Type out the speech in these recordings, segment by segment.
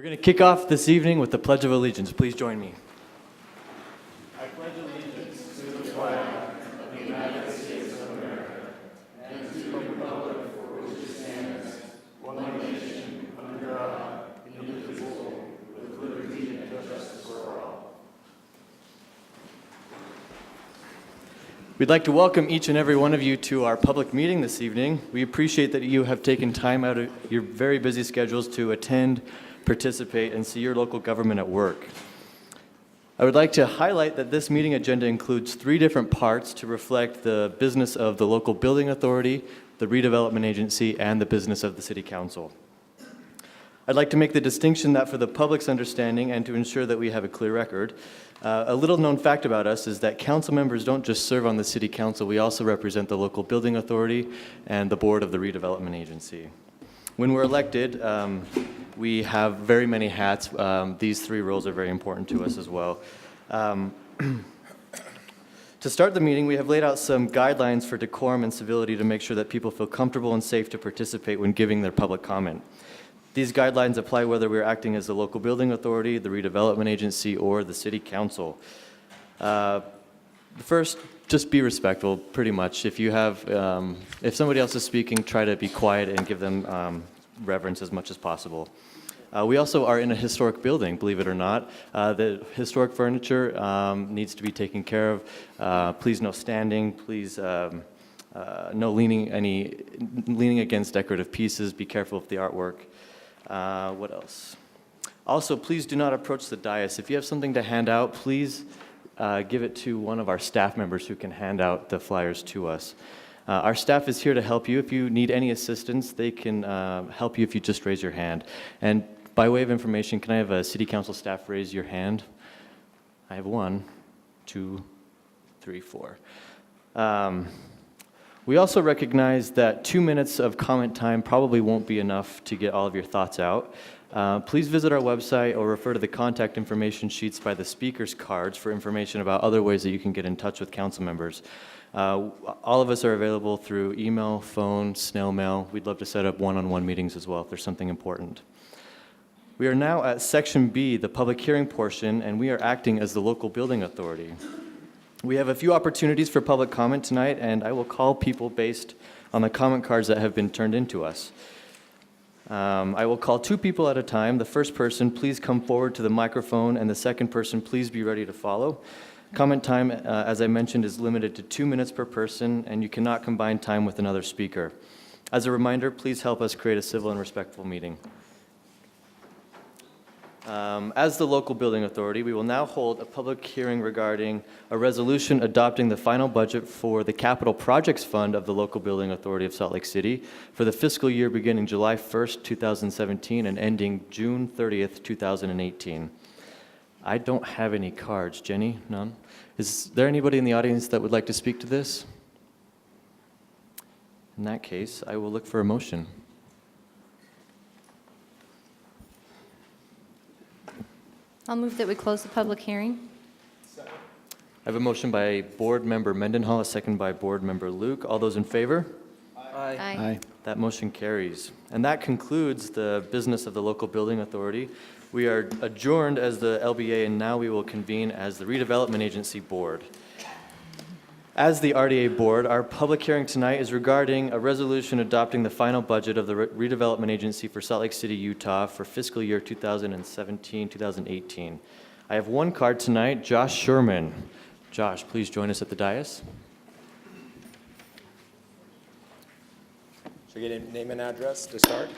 We're going to kick off this evening with the Pledge of Allegiance. Please join me. We'd like to welcome each and every one of you to our public meeting this evening. We appreciate that you have taken time out of your very busy schedules to attend, participate, and see your local government at work. I would like to highlight that this meeting agenda includes 3 different parts to reflect the business of the local building authority, the redevelopment agency, and the business of the city council. I'd like to make the distinction that for the public's understanding and to ensure that we have a clear record, a little known fact about us is that council members don't just serve on the city council, we also represent the local building authority and the board of the redevelopment agency. When we're elected, we have very many hats. These 3 roles are very important to us as well. To start the meeting, we have laid out some guidelines for decorum and civility to make sure that people feel comfortable and safe to participate when giving their public comment. These guidelines apply whether we're acting as the local building authority, the redevelopment agency, or the city council. First, just be respectful, pretty much. If you have, if somebody else is speaking, try to be quiet and give them reverence as much as possible. We also are in a historic building, believe it or not. The historic furniture needs to be taken care of. Please no standing, please no leaning against decorative pieces. Be careful of the artwork. What else? Also, please do not approach the dais. If you have something to hand out, please give it to one of our staff members who can hand out the flyers to us. Our staff is here to help you. If you need any assistance, they can help you if you just raise your hand. And by way of information, can I have a city council staff raise your hand? I have 1, 2, 3, 4. We also recognize that 2 minutes of comment time probably won't be enough to get all of your thoughts out. Please visit our website or refer to the contact information sheets by the speaker's cards for information about other ways that you can get in touch with council members. All of us are available through email, phone, snail mail. We'd love to set up one-on-one meetings as well if there's something important. We are now at Section B, the public hearing portion, and we are acting as the local building authority. We have a few opportunities for public comment tonight, and I will call people based on the comment cards that have been turned into us. I will call 2 people at a time. The first person, please come forward to the microphone, and the second person, please be ready to follow. Comment time, as I mentioned, is limited to 2 minutes per person, and you cannot combine time with another speaker. As a reminder, please help us create a civil and respectful meeting. As the local building authority, we will now hold a public hearing regarding a resolution adopting the final budget for the Capital Projects Fund of the local building authority of Salt Lake City for the fiscal year beginning July 1st, 2017 and ending June 30th, 2018. I don't have any cards. Jenny? None? Is there anybody in the audience that would like to speak to this? In that case, I will look for a motion. I'll move that we close the public hearing. I have a motion by Board Member Mendenhall, a second by Board Member Luke. All those in favor? Aye. Aye. That motion carries. And that concludes the business of the local building authority. We are adjourned as the LBA, and now we will convene as the Redevelopment Agency Board. As the RDA Board, our public hearing tonight is regarding a resolution adopting the final budget of the Redevelopment Agency for Salt Lake City, Utah for fiscal year 2017-2018. I have 1 card tonight, Josh Sherman. Josh, please join us at the dais. Should I get a name and address to start?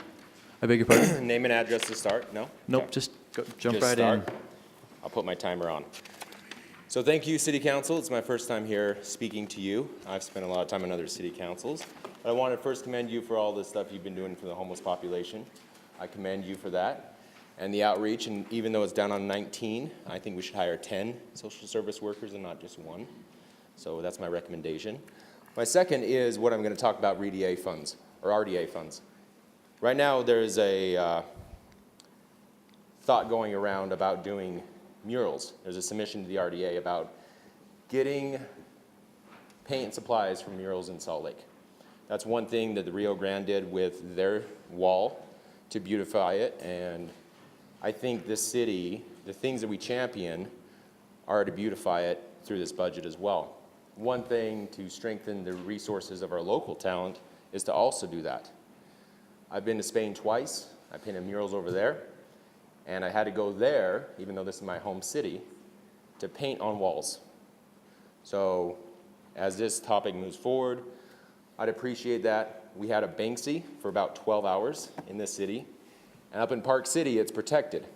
I beg your pardon? Name and address to start? No? Nope, Okay. just jump Just right start. in. I'll put my timer on. So thank you, City Council. It's my first time here speaking to you. I've spent a lot of time in other city councils. But I want to first commend you for all the stuff you've been doing for the homeless population. I commend you for that. And the outreach, and even though it's down on 19, I think we should hire 10 social service workers and not just 1. So that's my recommendation. My second is what I'm going to talk about RDA funds, or RDA funds. Right now, there's a thought going around about doing murals. There's a submission to the RDA about getting paint and supplies for murals in Salt Lake. That's one thing that the Rio Grande did with their wall to beautify it, and I think this city, the things that we champion, are to beautify it through this budget as well. One thing to strengthen the resources of our local talent is to also do that. I've been to Spain twice. I painted murals over there. And I had to go there, even though this is my home city, to paint on walls. So as this topic moves forward, I'd appreciate that. We had a Banksy for about 12 hours in this city. And up in Park City, it's protected.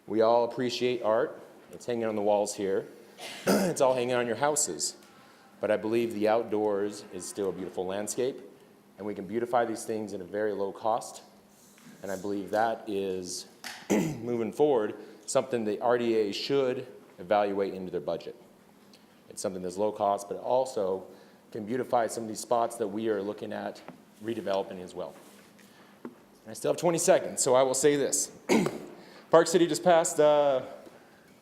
We all appreciate art. It's hanging on the walls here. It's all hanging on your houses. But I believe the outdoors is still a beautiful landscape, and we can beautify these things at a very low cost. And I believe that is, moving forward, something the RDA should evaluate into their budget. It's something that's low cost, but also can beautify some of these spots that we are looking at redeveloping as well. I still have 20 seconds, so I will say this. Park City just passed a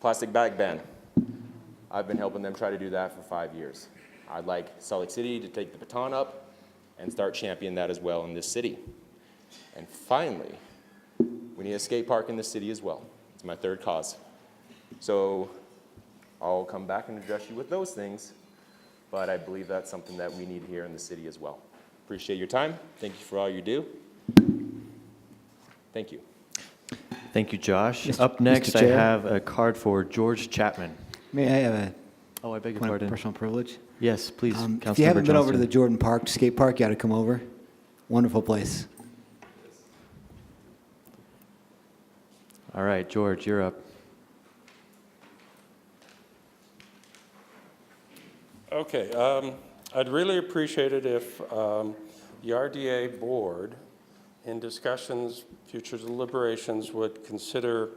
plastic bag ban. I've been helping them try to do that for 5 years. I'd like Salt Lake City to take the baton up and start championing that as well in this city. And finally, we need a skate park in this city as well. It's my third cause. So I'll come back and address you with those things, but I believe that's something that we need here in the city as well. Appreciate your time. Thank you for all you do. Thank you. Thank you, Josh. Mr. Up next, I Chair. have a card for George Chapman. May I have a Oh, I beg your point of pardon. personal privilege? Yes, please, If you Councilmember haven't been over to Johnson. the Jordan Park skate park, you got to come over. Wonderful place. All right, George, you're up. Okay, I'd really appreciate it if the RDA board, in discussions, future deliberations, would consider,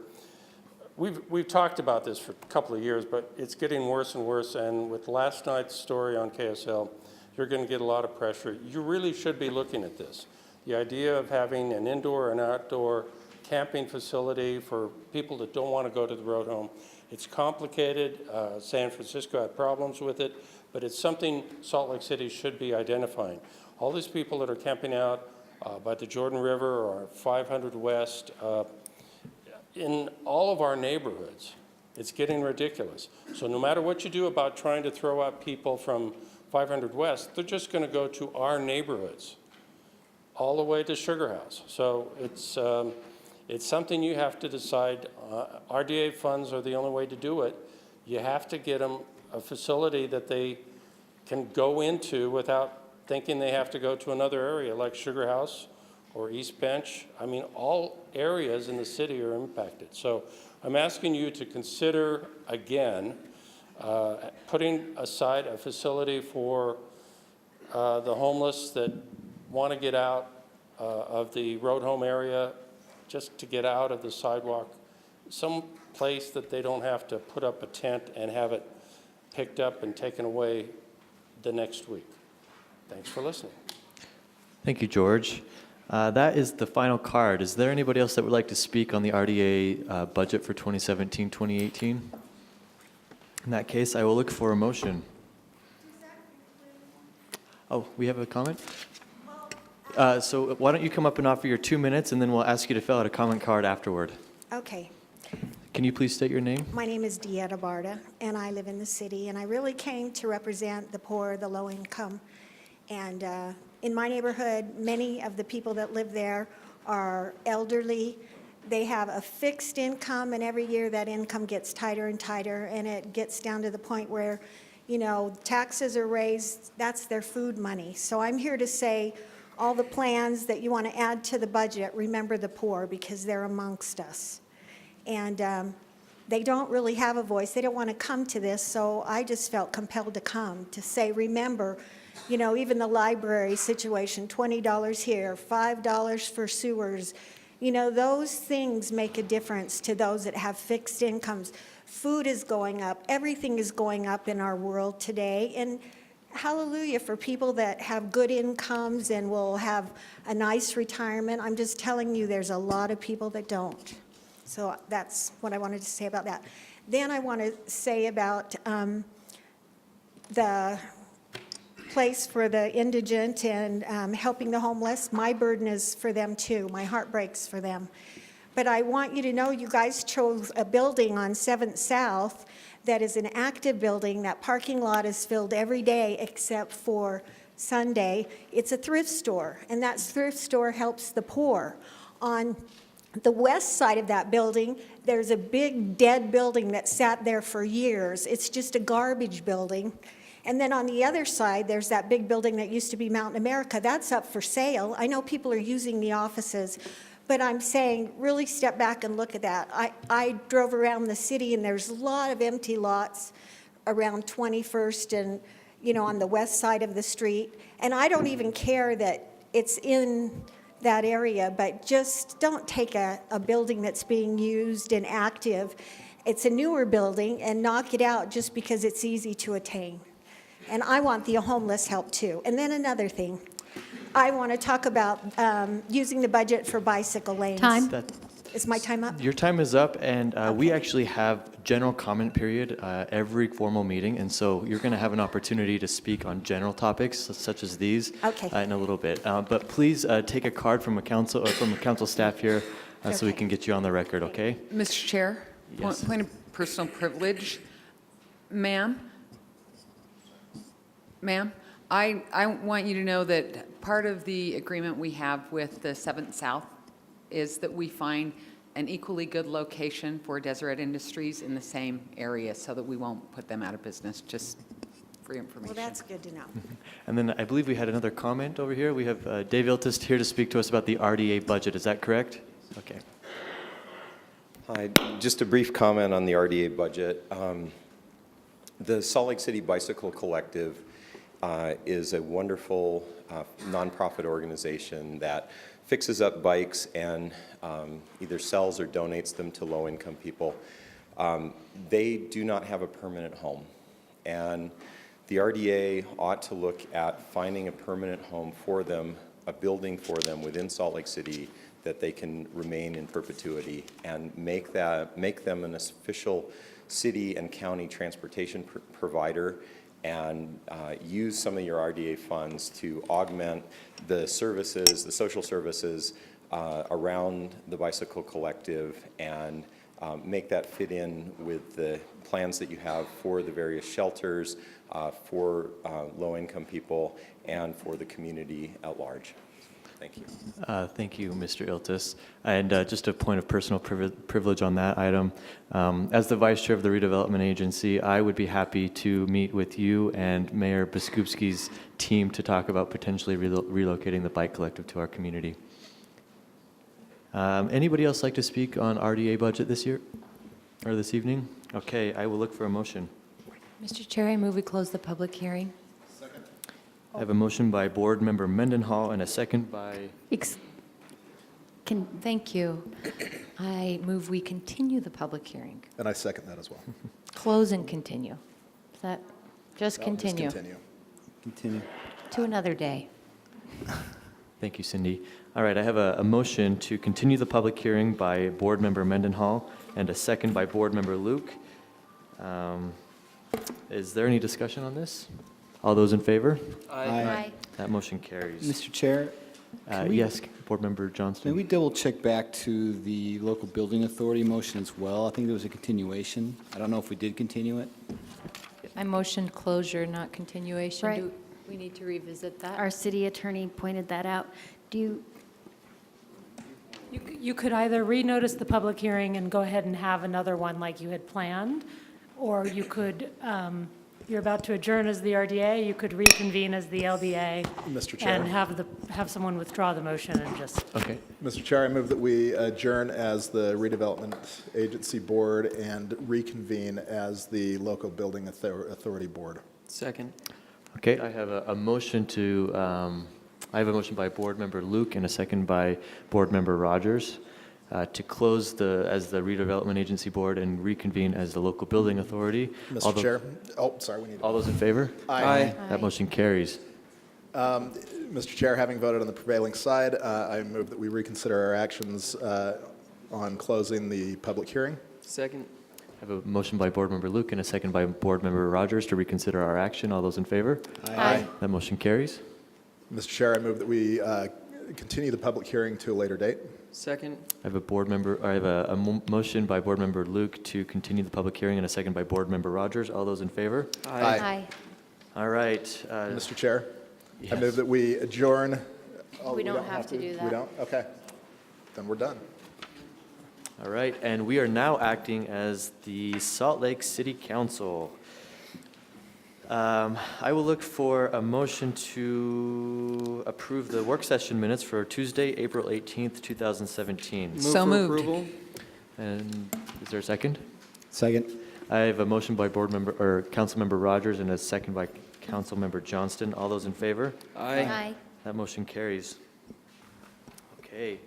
we've talked about this for a couple of years, but it's getting worse and worse, and with last night's story on KSL, you're going to get a lot of pressure. You really should be looking at this. The idea of having an indoor and outdoor camping facility for people that don't want to go to the road home, it's complicated. San Francisco had problems with it, but it's something Salt Lake City should be identifying. All these people that are camping out by the Jordan River or 500 West, in all of our neighborhoods, it's getting ridiculous. So no matter what you do about trying to throw out people from 500 West, they're just going to go to our neighborhoods, all the way to Sugar House. So it's something you have to decide. RDA funds are the only way to do it. You have to get them a facility that they can go into without thinking they have to go to another area like Sugar House or East Bench. I mean, all areas in the city are impacted. So I'm asking you to consider again putting aside a facility for the homeless that want to get out of the road home area, just to get out of the sidewalk, some place that they don't have to put up a tent and have it picked up and taken away the next week. Thanks for listening. Thank you, George. That is the final card. Is there anybody else that would like to speak on the RDA budget for 2017-2018? In that case, I will look for a motion. Oh, we have a comment? So why don't you come up and offer your 2 minutes, and then we'll ask you to fill out a comment card afterward. Okay. Can you please state your name? My name is Dieta Barta, and I live in the city, and I really came to represent the poor, the low income. And in my neighborhood, many of the people that live there are elderly. They have a fixed income, and every year that income gets tighter and tighter, and it gets down to the point where, you know, taxes are raised, that's their food money. So I'm here to say, all the plans that you want to add to the budget, remember the poor, because they're amongst us. And they don't really have a voice. They don't want to come to this, so I just felt compelled to come to say, remember, you know, even the library situation, $20 here, $5 for sewers, you know, those things make a difference to those that have fixed incomes. Food is going up. Everything is going up in our world today. And hallelujah for people that have good incomes and will have a nice retirement. I'm just telling you, there's a lot of people that don't. So that's what I wanted to say about that. Then I want to say about the place for the indigent and helping the homeless. My burden is for them too. My heart breaks for them. But I want you to know, you guys chose a building on 7th South that is an active building. That parking lot is filled every day except for Sunday. It's a thrift store, and that thrift store helps the poor. On the west side of that building, there's a big dead building that sat there for years. It's just a garbage building. And then on the other side, there's that big building that used to be Mountain America. That's up for sale. I know people are using the offices, but I'm saying really step back and look at that. I drove around the city, and there's a lot of empty lots around 21st and, on the west side of the street. And I don't even care that it's in that area, but just don't take a building that's being used and active. It's a newer building, and knock it out just because it's easy to attain. And I want the homeless help too. And then another thing, I want to talk about using the budget for bicycle lanes. Time. Is my time up? Your time is up, and we actually have general comment period every formal meeting, and so you're going to have an opportunity to speak on general topics such as these Okay. in a little bit. But please take a card from a council or from a council staff here so we Okay. can get you on the record, okay? Mr. Chair? Yes. Point of personal privilege. Ma'am? Ma'am, I want you to know that part of the agreement we have with the 7th South is that we find an equally good location for Deseret Industries in the same area so that we won't put them out of business, just for your information. Well, that's good to know. And then I believe we had another comment over here. We have Dave Iltist here to speak to us about the RDA budget. Is that correct? Okay. Hi, just a brief comment on the RDA budget. The Salt Lake City Bicycle Collective is a wonderful nonprofit organization that fixes up bikes and either sells or donates them to low-income people. They do not have a permanent home, and the RDA ought to look at finding a permanent home for them, a building for them within Salt Lake City that they can remain in perpetuity, and make them an official city and county transportation provider, and use some of your RDA funds to augment the services, the social services around the Bicycle Collective, and make that fit in with the plans that you have for the various shelters, for low-income people, and for the community at large. Thank you. Thank you, Mr. Iltis. And just a point of personal privilege on that item. As the Vice Chair of the Redevelopment Agency, I would be happy to meet with you and Mayor Biskupski's team to talk about potentially relocating the Bike Collective to our community. Anybody else like to speak on RDA budget this year or this evening? Okay, I will look for a motion. Mr. Chair, I move we close the public hearing. I have a motion by Board Member Mendenhall and a second by, Thank you. I move we continue the public hearing. And I second that as well. Close and continue. Is that, just No, just continue Continue. to another day. thank you, Cindy. All right, I have a motion to continue the public hearing by Board Member Mendenhall and a second by Board Member Luke. Is there any discussion on this? All those in favor? Aye. That motion carries. Mr. Chair, can we- Yes, Board Member may Johnston. we double check back to the local building authority motion as well? I think there was a continuation. I don't know if we did continue it. I motioned closure, not continuation. Right. Do we need to revisit that? Our city attorney pointed that out. Do you, You could either renotice the public hearing and go ahead and have another one like you had planned, or you could, you're about to adjourn as the RDA, you could reconvene as the LBA. Mr. Chair. And have someone withdraw the motion and just, Okay, Mr. Chair, I move that we adjourn as the Redevelopment Agency Board and reconvene as the Local Building Authority Board. second. Okay, I have a motion to, I have a motion by Board Member Luke and a second by Board Member Rogers to close as the Redevelopment Agency Board and reconvene as the Local Building Authority. All Mr. tho- Chair, sorry, we need. All those in favor? Aye. That motion carries. Mr. Chair, having voted on the prevailing side, I move that we reconsider our actions on closing the public hearing. Second. I have a motion by Board Member Luke and a second by Board Member Rogers to reconsider our action. All those in favor? Aye. That motion carries. Mr. Chair, I move that we continue the public hearing to a later date. Second. I have a motion by Board Member Luke to continue the public hearing and a second by Board Member Rogers. All those in favor? Aye. All right. Mr. Chair, I move that we adjourn. Oh, We don't have to do We that. don't? Okay. Then we're done. All right, and we are now acting as the Salt Lake City Council. I will look for a motion to approve the work session minutes for Tuesday, April 18th, 2017. So moved. And is there a second? Second. I have a motion by Councilmember Rogers and a second by Councilmember Johnston. All those in favor? Aye. That motion carries. Okay.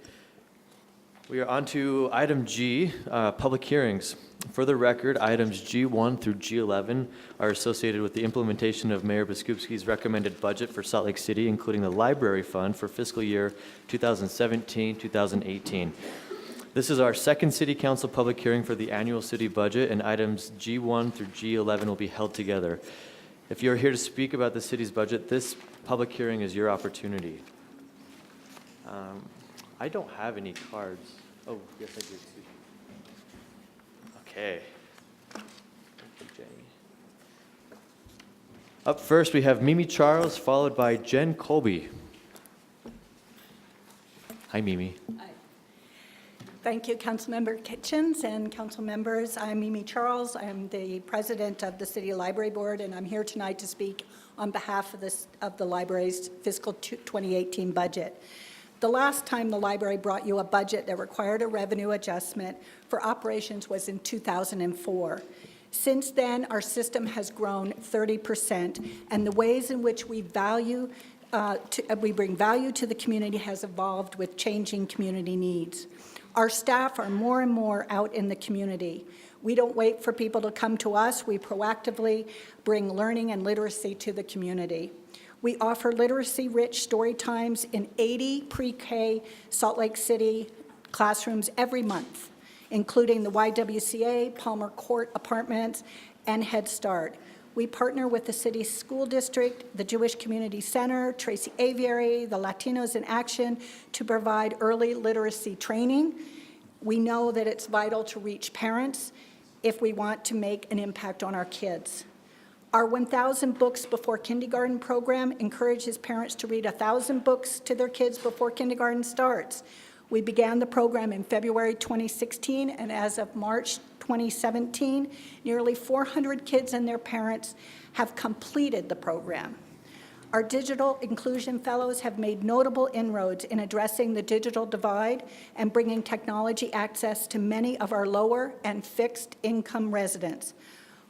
We are on to item G, public hearings. For the record, items G1 through G11 are associated with the implementation of Mayor Biskupski's recommended budget for Salt Lake City, including the library fund for fiscal year 2017-2018. This is our second City Council public hearing for the annual city budget, and items G1 through G11 will be held together. If you're here to speak about the city's budget, this public hearing is your opportunity. I don't have any cards. Oh, yes, I do. Okay. Thank you, Jenny. Up first, we have Mimi Charles, followed by Jen Colby. Hi, Mimi. Thank you, Councilmember Kitchens and council members. I'm Mimi Charles. I'm the president of the City Library Board, and I'm here tonight to speak on behalf of the library's fiscal 2018 budget. The last time the library brought you a budget that required a revenue adjustment for operations was in 2004. Since then, our system has grown 30%, and the ways in which we bring value to the community has evolved with changing community needs. Our staff are more and more out in the community. We don't wait for people to come to us. We proactively bring learning and literacy to the community. We offer literacy-rich story times in 80 pre-K Salt Lake City classrooms every month, including the YWCA, Palmer Court Apartments, and Head Start. We partner with the city's school district, the Jewish Community Center, Tracy Aviary, the Latinos in Action to provide early literacy training. We know that it's vital to reach parents if we want to make an impact on our kids. Our 1,000 Books Before Kindergarten program encourages parents to read 1,000 books to their kids before kindergarten starts. We began the program in February 2016, and as of March 2017, nearly 400 kids and their parents have completed the program. Our digital inclusion fellows have made notable inroads in addressing the digital divide and bringing technology access to many of our lower and fixed income residents.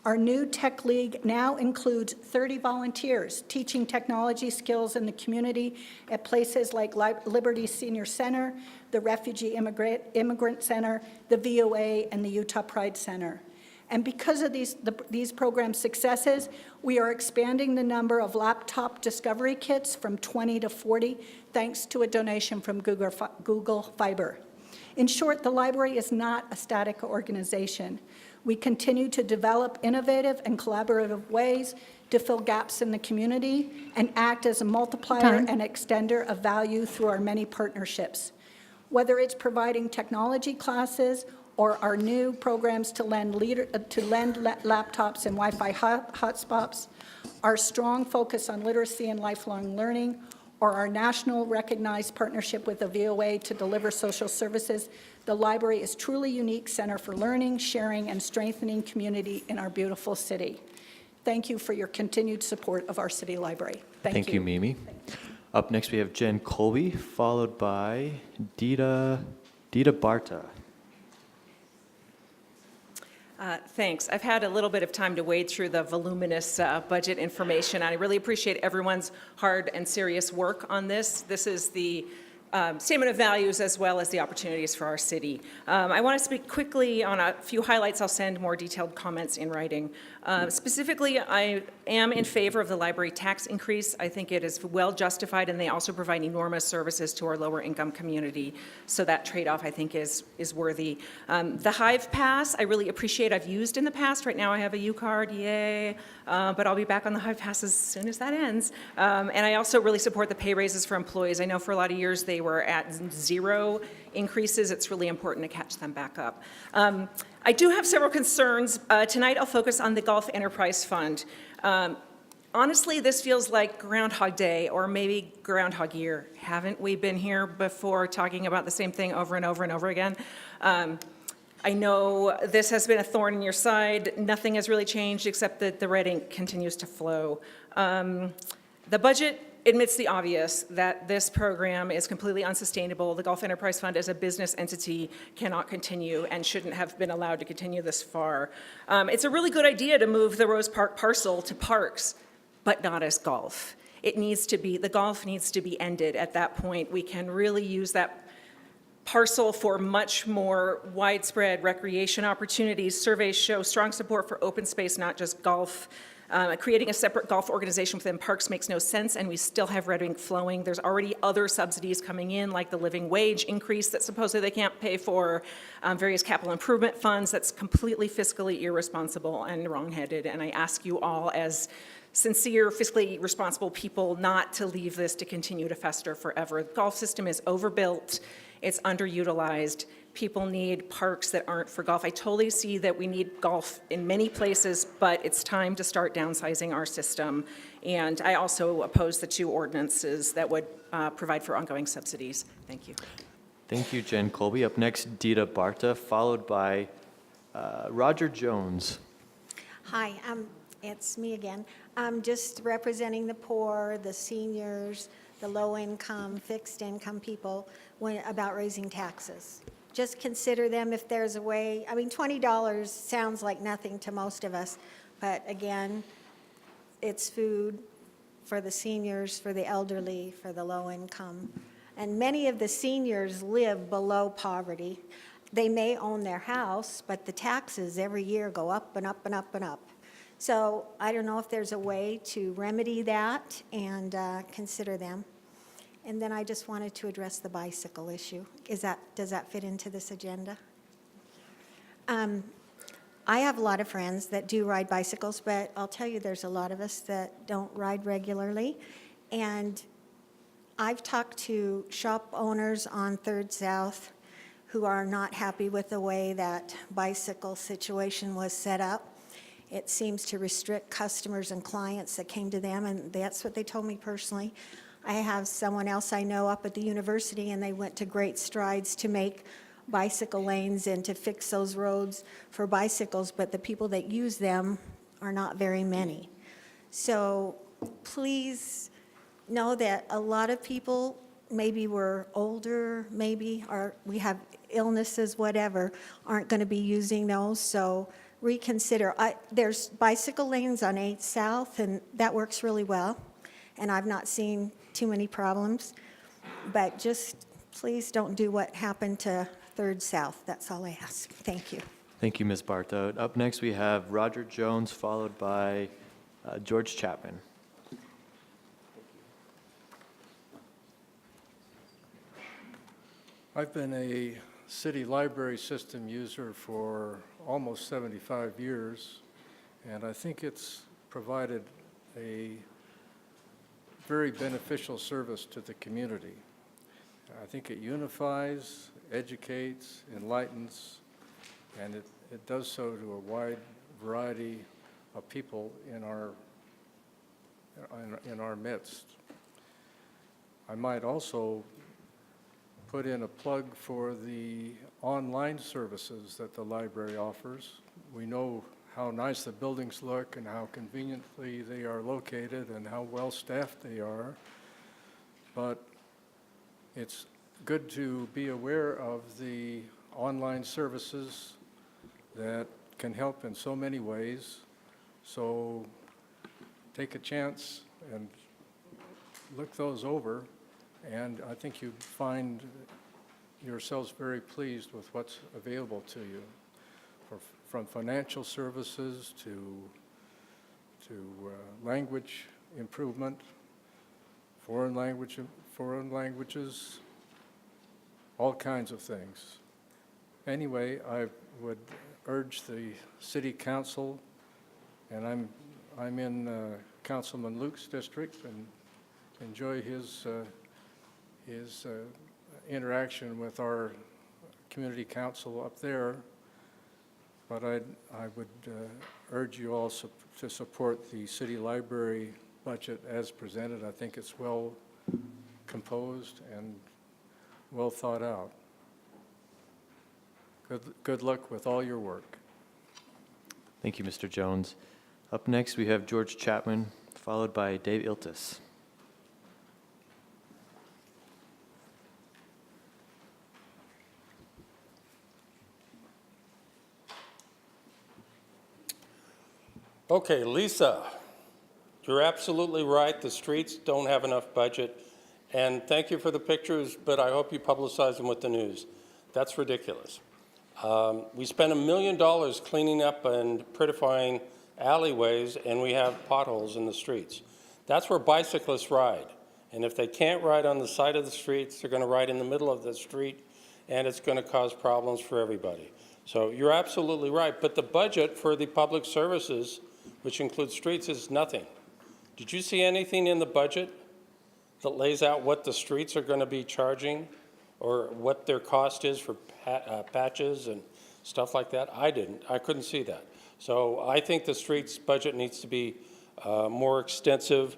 Our new Tech League now includes 30 volunteers teaching technology skills in the community at places like Liberty Senior Center, the Refugee Immigrant Center, the VOA, and the Utah Pride Center. And because of these program successes, we are expanding the number of laptop discovery kits from 20 to 40, thanks to a donation from Google Fiber. In short, the library is not a static organization. We continue to develop innovative and collaborative ways to fill gaps in the community and act as a multiplier and extender of value through our many partnerships. Whether it's providing technology classes or our new programs to lend laptops and Wi-Fi hotspots, our strong focus on literacy and lifelong learning, or our national recognized partnership with the VOA to deliver social services, the library is truly unique center for learning, sharing, and strengthening community in our beautiful city. Thank you for your continued support of our city library. Thank you, Mimi. Up next, we have Jen Colby, followed by Dita Barta. Thanks. I've had a little bit of time to wade through the voluminous budget information, and I really appreciate everyone's hard and serious work on this. This is the statement of values as well as the opportunities for our city. I want to speak quickly on a few highlights. I'll send more detailed comments in writing. Specifically, I am in favor of the library tax increase. I think it is well justified, and they also provide enormous services to our lower income community. So that trade-off, I think, is worthy. The Hive Pass, I really appreciate. I've used in the past. Right now I have a U-Card, yay. But I'll be back on the Hive Pass as soon as that ends. And I also really support the pay raises for employees. I know for a lot of years they they were at 0 increases. It's really important to catch them back up. I do have several concerns. Tonight, I'll focus on the Golf Enterprise Fund. Honestly, this feels like Groundhog Day or maybe Groundhog Year. Haven't we been here before talking about the same thing over and over and over again? I know this has been a thorn in your side. Nothing has really changed except that the red ink continues to flow. The budget admits the obvious, that this program is completely unsustainable. The Golf Enterprise Fund as a business entity cannot continue and shouldn't have been allowed to continue this far. It's a really good idea to move the Rose Park parcel to parks, but not as golf. It needs to be, the golf needs to be ended at that point. We can really use that parcel for much more widespread recreation opportunities. Surveys show strong support for open space, not just golf. Creating a separate golf organization within parks makes no sense, and we still have red ink flowing. There's already other subsidies coming in, like the living wage increase that supposedly they can't pay for, various capital improvement funds. That's completely fiscally irresponsible and wrongheaded, and I ask you all as sincere, fiscally responsible people not to leave this to continue to fester forever. The golf system is overbuilt. It's underutilized. People need parks that aren't for golf. I totally see that we need golf in many places, but it's time to start downsizing our system. And I also oppose the 2 ordinances that would provide for ongoing subsidies. Thank you. Thank you, Jen Colby. Up next, Dita Barta, followed by Roger Jones. Hi, it's me again. I'm just representing the poor, the seniors, the low-income, fixed-income people about raising taxes. Just consider them if there's a way. I mean, $20 sounds like nothing to most of us, but again, it's food for the seniors, for the elderly, for the low-income. And many of the seniors live below poverty. They may own their house, but the taxes every year go up and up and up and up. So I don't know if there's a way to remedy that and consider them. And then I just wanted to address the bicycle issue. Does that fit into this agenda? I have a lot of friends that do ride bicycles, but I'll tell you there's a lot of us that don't ride regularly. And I've talked to shop owners on 3rd South who are not happy with the way that bicycle situation was set up. It seems to restrict customers and clients that came to them, and that's what they told me personally. I have someone else I know up at the university, and they went to great strides to make bicycle lanes and to fix those roads for bicycles, but the people that use them are not very many. So please know that a lot of people, maybe we're older, maybe, or we have illnesses, whatever, aren't going to be using those, so reconsider. There's bicycle lanes on 8th South, and that works really well, and I've not seen too many problems, but just please don't do what happened to 3rd South. That's all I ask. Thank you. Thank you, Ms. Barta. Up next, we have Roger Jones, followed by George Chapman. I've been a city library system user for almost 75 years, and I think it's provided a very beneficial service to the community. I think it unifies, educates, enlightens, and it does so to a wide variety of people in our midst. I might also put in a plug for the online services that the library offers. We know how nice the buildings look and how conveniently they are located and how well-staffed they are, but it's good to be aware of the online services that can help in so many ways. So take a chance and look those over, and I think you find yourselves very pleased with what's available to you, from financial services to language improvement, foreign languages, all kinds of things. Anyway, I would urge the City Council, and I'm in Councilman Luke's district and enjoy his interaction with our community council up there, but I would urge you all to support the city library budget as presented. I think it's well composed and well thought out. Good luck with all your work. Thank you, Mr. Jones. Up next, we have George Chapman, followed by Dave Iltis. Okay, Lisa, you're absolutely right. The streets don't have enough budget. And thank you for the pictures, but I hope you publicize them with the news. That's ridiculous. We spent $1 million cleaning up and prettifying alleyways, and we have potholes in the streets. That's where bicyclists ride. And if they can't ride on the side of the streets, they're going to ride in the middle of the street, and it's going to cause problems for everybody. So you're absolutely right. But the budget for the public services, which includes streets, is nothing. Did you see anything in the budget that lays out what the streets are going to be charging or what their cost is for patches and stuff like that? I didn't. I couldn't see that. So I think the streets budget needs to be more extensive.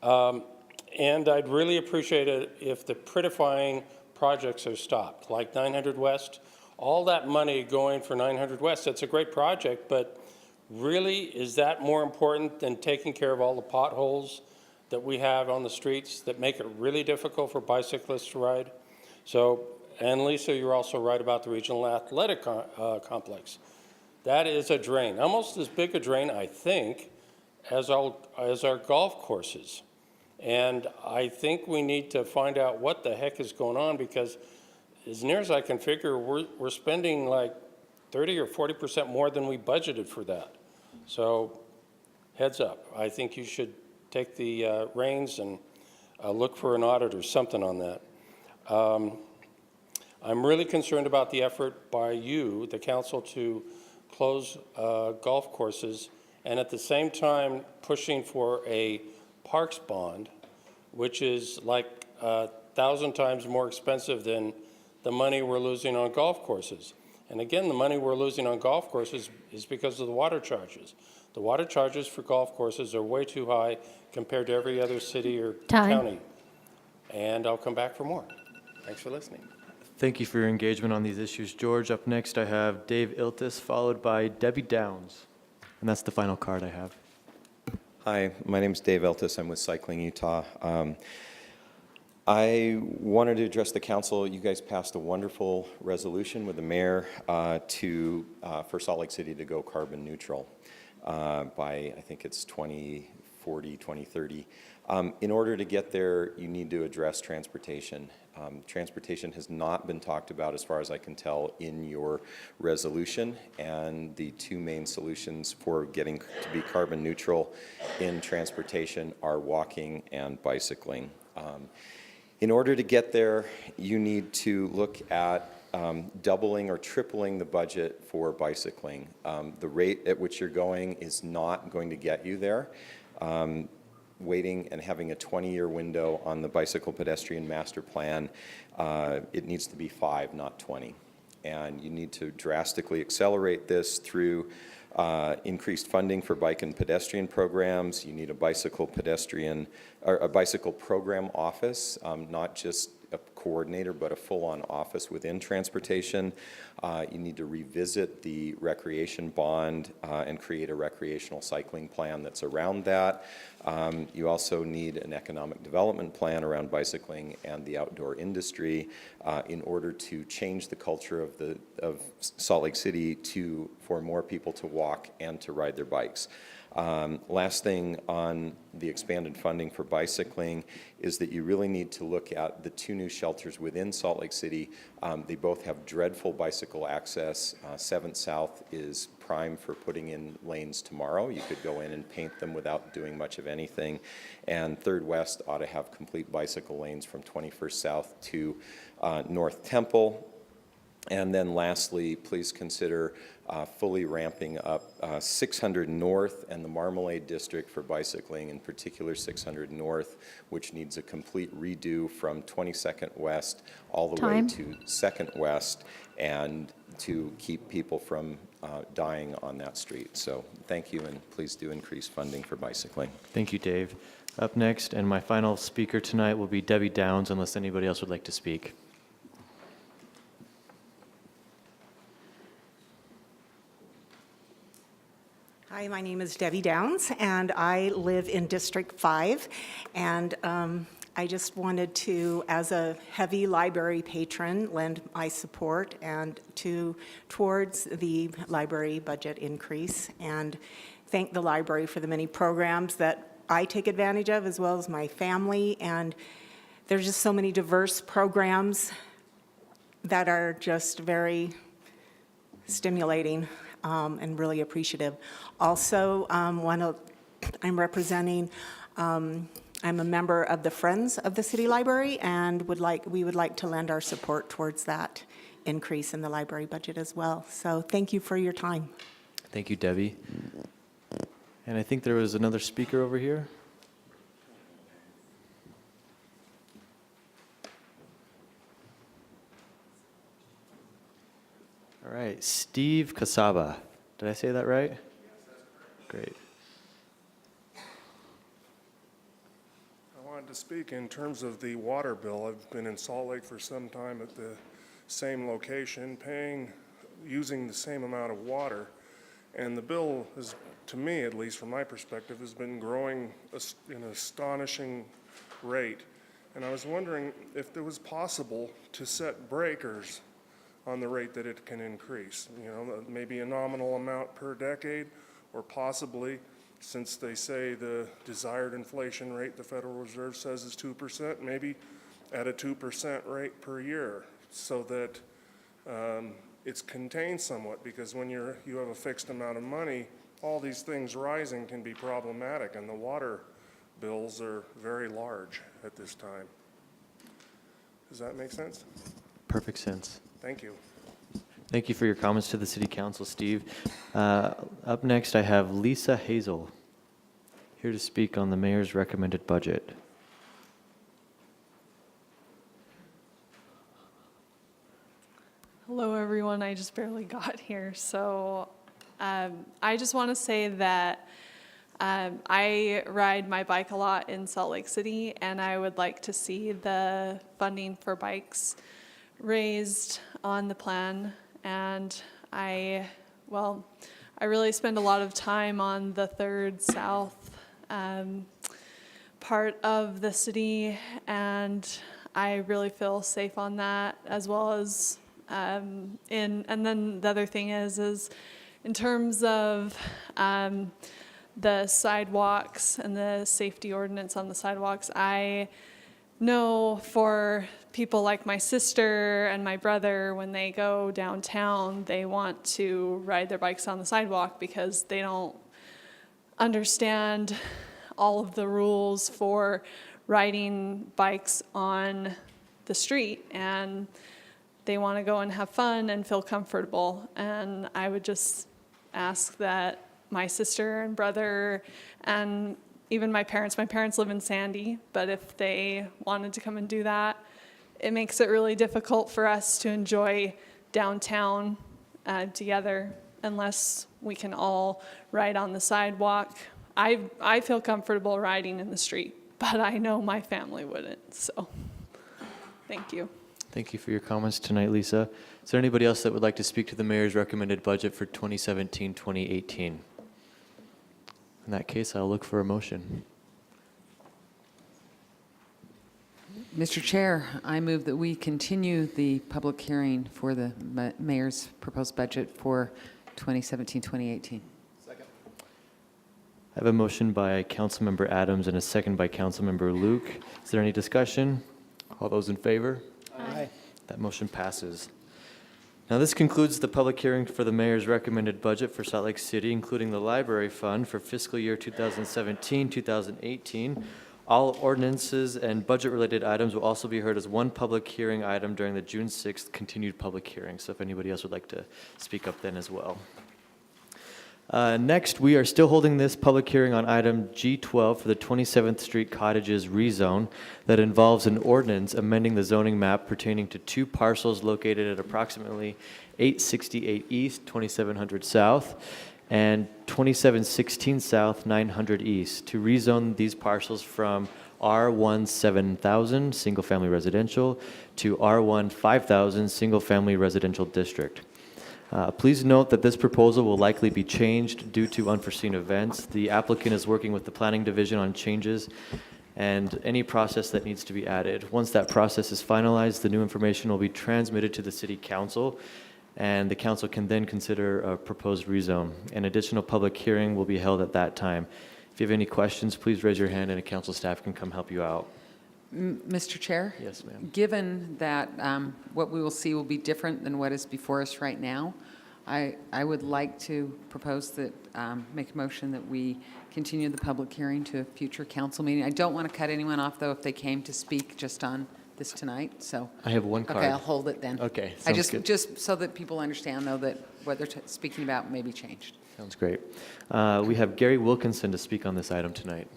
And I'd really appreciate it if the prettifying projects are stopped, like 900 West. All that money going for 900 West, that's a great project, but really, is that more important than taking care of all the potholes that we have on the streets that make it really difficult for bicyclists to ride? So, and Lisa, you're also right about the regional athletic complex. That is a drain, almost as big a drain, I think, as our golf courses. And I think we need to find out what the heck is going on, because as near as I can figure, we're spending like 30 or 40% more than we budgeted for that. So heads up. I think you should take the reins and look for an audit or something on that. I'm really concerned about the effort by you, the council, to close golf courses, and at the same time pushing for a parks bond, which is like 1,000 times more expensive than the money we're losing on golf courses. And again, the money we're losing on golf courses is because of the water charges. The water charges for golf courses are way too high compared to every other city or county. And I'll come back for more. Thanks for listening. Thank you for your engagement on these issues, George. Up next, I have Dave Iltis, followed by Debbie Downs. And that's the final card I have. Hi, my name is Dave Iltis. I'm with Cycling Utah. I wanted to address the council. You guys passed a wonderful resolution with the mayor for Salt Lake City to go carbon neutral by, I think it's 2040, 2030. In order to get there, you need to address transportation. Transportation has not been talked about, as far as I can tell, in your resolution, and the two main solutions for getting to be carbon neutral in transportation are walking and bicycling. In order to get there, you need to look at doubling or tripling the budget for bicycling. The rate at which you're going is not going to get you there. Waiting and having a 20-year window on the bicycle pedestrian master plan, it needs to be 5, not 20. And you need to drastically accelerate this through increased funding for bike and pedestrian programs. You need a bicycle pedestrian, or a bicycle program office, not just a coordinator, but a full-on office within transportation. You need to revisit the recreation bond and create a recreational cycling plan that's around that. You also need an economic development plan around bicycling and the outdoor industry in order to change the culture of Salt Lake City for more people to walk and to ride their bikes. Last thing on the expanded funding for bicycling is that you really need to look at the two new shelters within Salt Lake City. They both have dreadful bicycle access. 7th South is prime for putting in lanes tomorrow. You could go in and paint them without doing much of anything. And 3rd West ought to have complete bicycle lanes from 21st South to North Temple. And then lastly, please consider fully ramping up 600 North and the Marmalade District for bicycling, in particular 600 North, which needs a complete redo from 22nd West all the way to 2nd West, and to keep people from dying on that street. So thank you, and please do increase funding for bicycling. Thank you, Dave. Up next, and my final speaker tonight will be Debbie Downs, unless anybody else would like to speak. Hi, my name is Debbie Downs, and I live in District 5. And I just wanted to, as a heavy library patron, lend my support and towards the library budget increase, and thank the library for the many programs that I take advantage of, as well as my family. And there's just so many diverse programs that are just very stimulating and really appreciative. Also, I'm representing, I'm a member of the Friends of the City Library, and we would like to lend our support towards that increase in the library budget as well. So thank you for your time. Thank you, Debbie. And I think there was another speaker over here. All right, Steve Casaba. Did I say that right? Yes, that's correct. Great. I wanted to speak in terms of the water bill. I've been in Salt Lake for some time at the same location, using the same amount of water. And the bill is, to me at least from my perspective, has been growing in an astonishing rate. And I was wondering if it was possible to set breakers on the rate that it can increase. You know, maybe a nominal amount per decade, or possibly, since they say the desired inflation rate the Federal Reserve says is 2%, maybe at a 2% rate per year, so that it's contained somewhat, because when you have a fixed amount of money, all these things rising can be problematic, and the water bills are very large at this time. Does that make sense? Perfect sense. Thank you. Thank you for your comments to the City Council, Steve. Up next, I have Lisa Hazel, here to speak on the mayor's recommended budget. Hello, everyone. I just barely got here. So I just want to say that I ride my bike a lot in Salt Lake City, and I would like to see the funding for bikes raised on the plan. And I really spend a lot of time on the 3rd South part of the city, and I really feel safe on that, as well as and then the other thing is in terms of the sidewalks and the safety ordinance on the sidewalks, I know for people like my sister and my brother, when they go downtown, they want to ride their bikes on the sidewalk because they don't understand all of the rules for riding bikes on the street, and they want to go and have fun and feel comfortable. And I would just ask that my sister and brother, and even my parents live in Sandy, but if they wanted to come and do that, it makes it really difficult for us to enjoy downtown together unless we can all ride on the sidewalk. I feel comfortable riding in the street, but I know my family wouldn't, so thank you. Thank you for your comments tonight, Lisa. Is there anybody else that would like to speak to the mayor's recommended budget for 2017-2018? In that case, I'll look for a motion. Mr. Chair, I move that we continue the public hearing for the mayor's proposed budget for 2017-2018. Second. I have a motion by Councilmember Adams and a second by Councilmember Luke. Is there any discussion? All those in favor? Aye. That motion passes. Now, this concludes the public hearing for the mayor's recommended budget for Salt Lake City, including the library fund for fiscal year 2017-2018. All ordinances and budget-related items will also be heard as one public hearing item during the June 6th continued public hearing. So if anybody else would like to speak up then as well. Next, we are still holding this public hearing on item G12 for the 27th Street Cottages rezone that involves an ordinance amending the zoning map pertaining to two parcels located at approximately 868 East, 2700 South, and 2716 South, 900 East, to rezone these parcels from R1 7000, single-family residential, to R1 5000, single-family residential district. Please note that this proposal will likely be changed due to unforeseen events. The applicant is working with the Planning Division on changes and any process that needs to be added. Once that process is finalized, the new information will be transmitted to the City Council, and the council can then consider a proposed rezone. An additional public hearing will be held at that time. If you have any questions, please raise your hand and a council staff can come help you out. Mr. Chair? Yes, ma'am. Given that what we will see will be different than what is before us right now, I would like to propose that, make a motion that we continue the public hearing to a future council meeting. I don't want to cut anyone off, though, if they came to speak just on this tonight, so. I have one card. Okay, I'll hold it then. Okay, I sounds good. just so that people understand, though, that what they're speaking about may be changed. Sounds great. We have Gary Wilkinson to speak on this item tonight.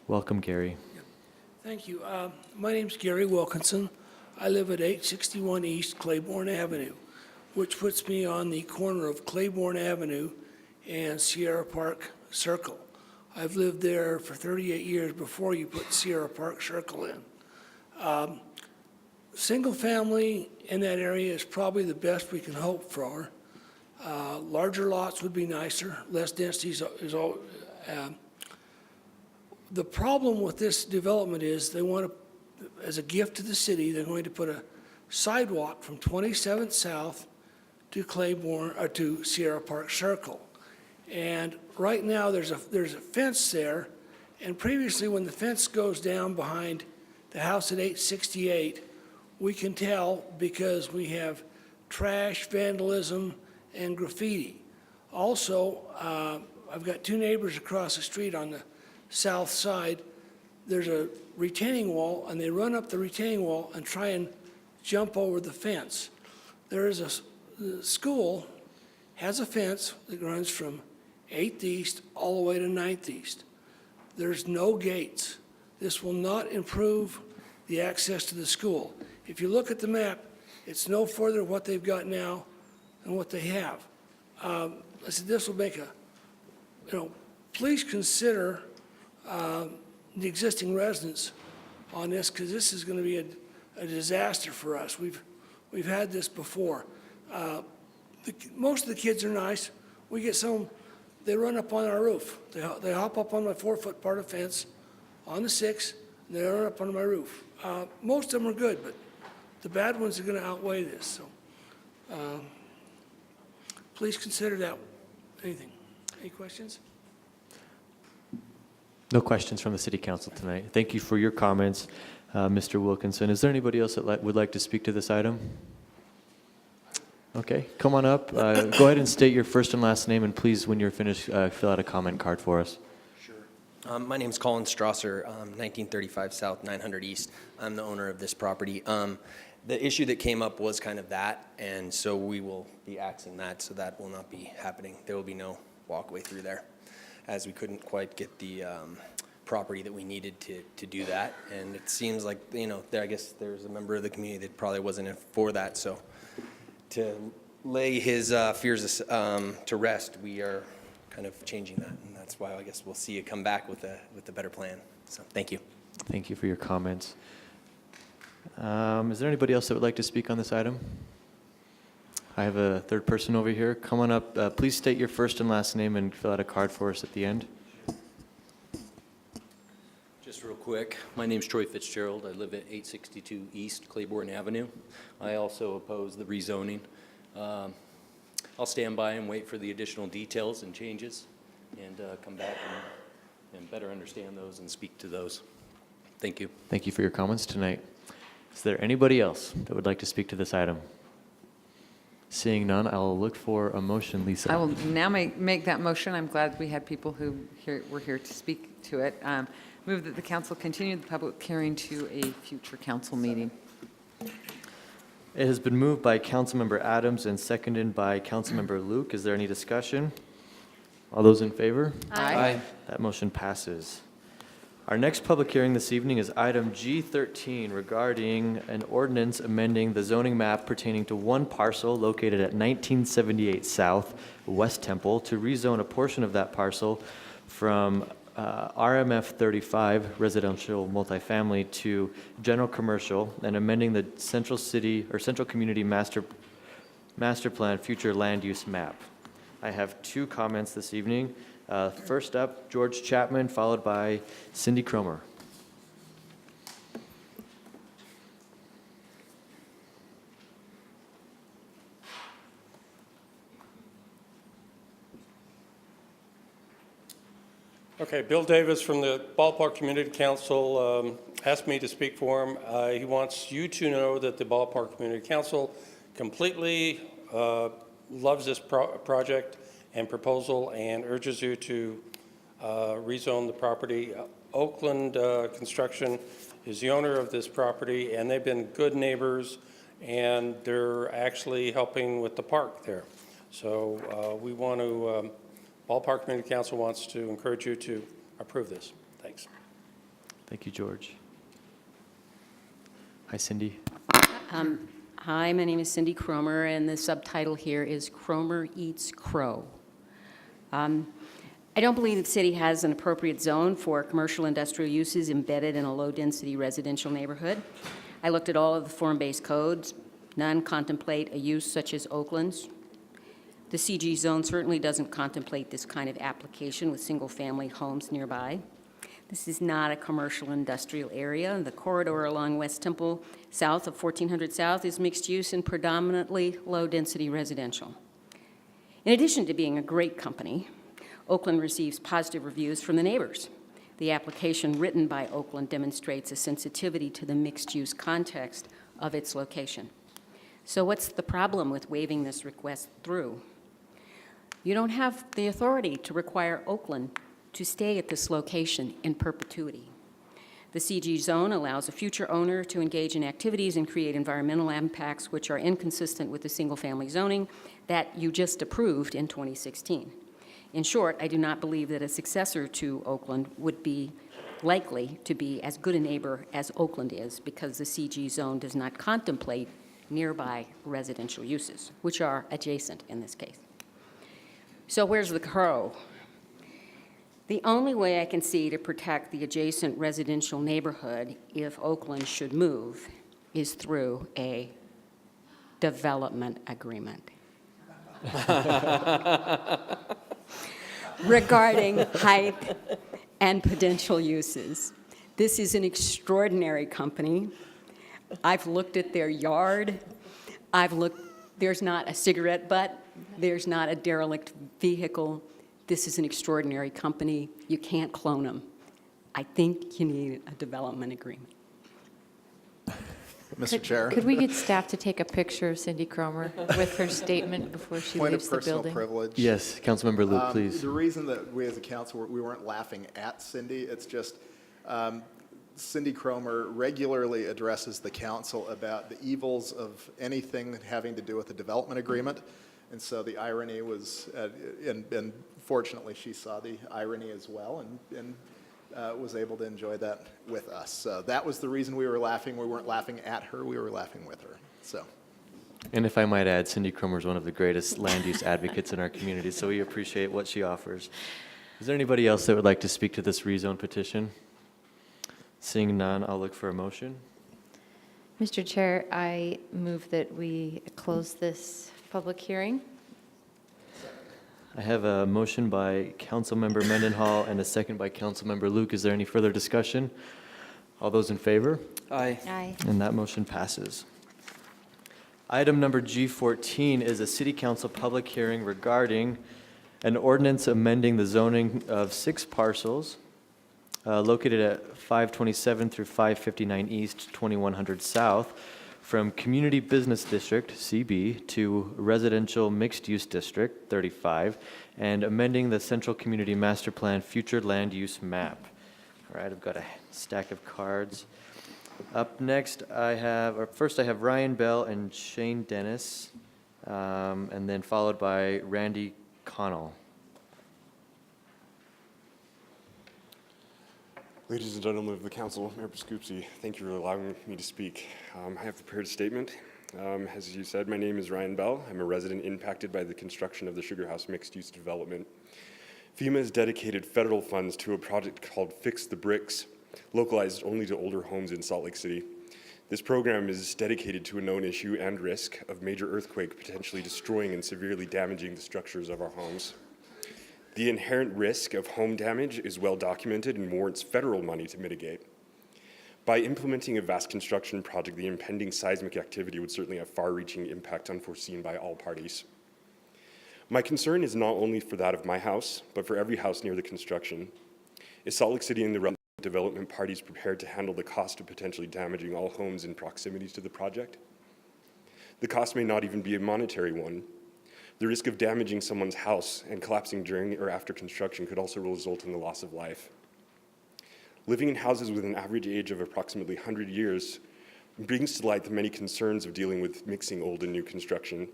Welcome, Gary. Thank you. My name's Gary Wilkinson. I live at 861 East Claiborne Avenue, which puts me on the corner of Claiborne Avenue and Sierra Park Circle. I've lived there for 38 years before you put Sierra Park Circle in. Single family in that area is probably the best we can hope for. Larger lots would be nicer, less density is all. The problem with this development is they want to, as a gift to the city, they're going to put a sidewalk from 27th South to Claiborne, or to Sierra Park Circle. And right now, there's a fence there, and previously, when the fence goes down behind the house at 868, we can tell because we have trash, vandalism, and graffiti. Also, I've got two neighbors across the street on the south side. There's a retaining wall, and they run up the retaining wall and try and jump over the fence. There is the school has a fence that runs from 8th East all the way to 9th East. There's no gates. This will not improve the access to the school. If you look at the map, it's no further what they've got now than what they have. I said this will make please consider the existing residents on this, because this is going to be a disaster for us. We've had this before. Most of the kids are nice. We get some, they run up on our roof. They hop up on my 4-foot part of fence on the 6, and they run up on my roof. Most of them are good, but the bad ones are going to outweigh this. So please consider that. Anything? Any questions? No questions from the City Council tonight. Thank you for your comments, Mr. Wilkinson. Is there anybody else that would like to speak to this item? Okay, come on up. Go ahead and state your first and last name, and please, when you're finished, fill out a comment card for us. Sure. My name's Colin Strasser, 1935 South, 900 East. I'm the owner of this property. The issue that came up was kind of that, and so we will be axing that, so that will not be happening. There will be no walkway through there, as we couldn't quite get the property that we needed to do that. And it seems like, I guess there's a member of the community that probably wasn't for that. So to lay his fears to rest, we are kind of changing that. And that's why I guess we'll see you come back with a better plan. So thank you. Thank you for your comments. Is there anybody else that would like to speak on this item? I have a third person over here. Come on up. Please state your first and last name and fill out a card for us at the end. Just real quick, my name's Troy Fitzgerald. I live at 862 East Claiborne Avenue. I also oppose the rezoning. I'll stand by and wait for the additional details and changes and come back and better understand those and speak to those. Thank you. Thank you for your comments tonight. Is there anybody else that would like to speak to this item? Seeing none, I'll look for a motion, Lisa. I will now make that motion. I'm glad we had people who were here to speak to it. Move that the council continue the public hearing to a future council meeting. It has been moved by Councilmember Adams and seconded by Councilmember Luke. Is there any discussion? All those in favor? Aye. That motion passes. Our next public hearing this evening is item G13 regarding an ordinance amending the zoning map pertaining to one parcel located at 1978 South West Temple to rezone a portion of that parcel from RMF 35 residential multifamily to general commercial, and amending the Central City or Central Community Master Plan future land use map. I have two comments this evening. First up, George Chapman, followed by Cindy Cromer. Okay, Bill Davis from the Ballpark Community Council asked me to speak for him. He wants you to know that the Ballpark Community Council completely loves this project and proposal and urges you to rezone the property. Oakland Construction is the owner of this property, and they've been good neighbors, and they're actually helping with the park there. So we want to, Ballpark Community Council wants to encourage you to approve this. Thanks. Thank you, George. Hi, Cindy. Hi, my name is Cindy Cromer, and the subtitle here is Cromer Eats Crow. I don't believe the city has an appropriate zone for commercial industrial uses embedded in a low-density residential neighborhood. I looked at all of the form-based codes. None contemplate a use such as Oakland's. The CG zone certainly doesn't contemplate this kind of application with single-family homes nearby. This is not a commercial industrial area. The corridor along West Temple, south of 1400 South, is mixed use and predominantly low-density residential. In addition to being a great company, Oakland receives positive reviews from the neighbors. The application written by Oakland demonstrates a sensitivity to the mixed-use context of its location. So what's the problem with waving this request through? You don't have the authority to require Oakland to stay at this location in perpetuity. The CG zone allows a future owner to engage in activities and create environmental impacts which are inconsistent with the single-family zoning that you just approved in 2016. In short, I do not believe that a successor to Oakland would be likely to be as good a neighbor as Oakland is, because the CG zone does not contemplate nearby residential uses, which are adjacent in this case. So where's the crow? The only way I can see to protect the adjacent residential neighborhood if Oakland should move is through a development agreement regarding height and potential uses. This is an extraordinary company. I've looked at their yard. There's not a cigarette butt. There's not a derelict vehicle. This is an extraordinary company. You can't clone them. I think you need a development agreement. Mr. Chair. Could we get staff to take a picture of Cindy Cromer with her statement before she Point leaves of the personal building? privilege. Yes, Councilmember Luke, please. The reason that we as a council, we weren't laughing at Cindy, it's just Cindy Cromer regularly addresses the council about the evils of anything having to do with the development agreement. And so the irony was, and fortunately she saw the irony as well and was able to enjoy that with us. So that was the reason we were laughing. We weren't laughing at her, we were laughing with her. So. And if I might add, Cindy Cromer is one of the greatest land use advocates in our community, so we appreciate what she offers. Is there anybody else that would like to speak to this rezone petition? Seeing none, I'll look for a motion. Mr. Chair, I move that we close this public hearing. I have a motion by Councilmember Mendenhall and a second by Councilmember Luke. Is there any further discussion? All those in favor? Aye. Aye. And that motion passes. Item number G14 is a city council public hearing regarding an ordinance amending the zoning of 6 parcels located at 527 through 559 East, 2100 South from Community Business District, CB, to Residential Mixed Use District, 35, and amending the Central Community Master Plan Future Land Use Map. All right, I've got a stack of cards. Up next, first I have Ryan Bell and Shane Dennis, and then followed by Randy Connell. Ladies and gentlemen of the council, Mayor Piscupsi, thank you for allowing me to speak. I have prepared a statement. As you said, my name is Ryan Bell. I'm a resident impacted by the construction of the Sugar House mixed-use development. FEMA has dedicated federal funds to a project called Fix the Bricks, localized only to older homes in Salt Lake City. This program is dedicated to a known issue and risk of major earthquake potentially destroying and severely damaging the structures of our homes. The inherent risk of home damage is well documented and warrants federal money to mitigate. By implementing a vast construction project, the impending seismic activity would certainly have far-reaching impact unforeseen by all parties. My concern is not only for that of my house, but for every house near the construction. Is Salt Lake City and the development parties prepared to handle the cost of potentially damaging all homes in proximity to the project? The cost may not even be a monetary one. The risk of damaging someone's house and collapsing during or after construction could also result in the loss of life. Living in houses with an average age of approximately 100 years brings to light the many concerns of dealing with mixing old and new construction.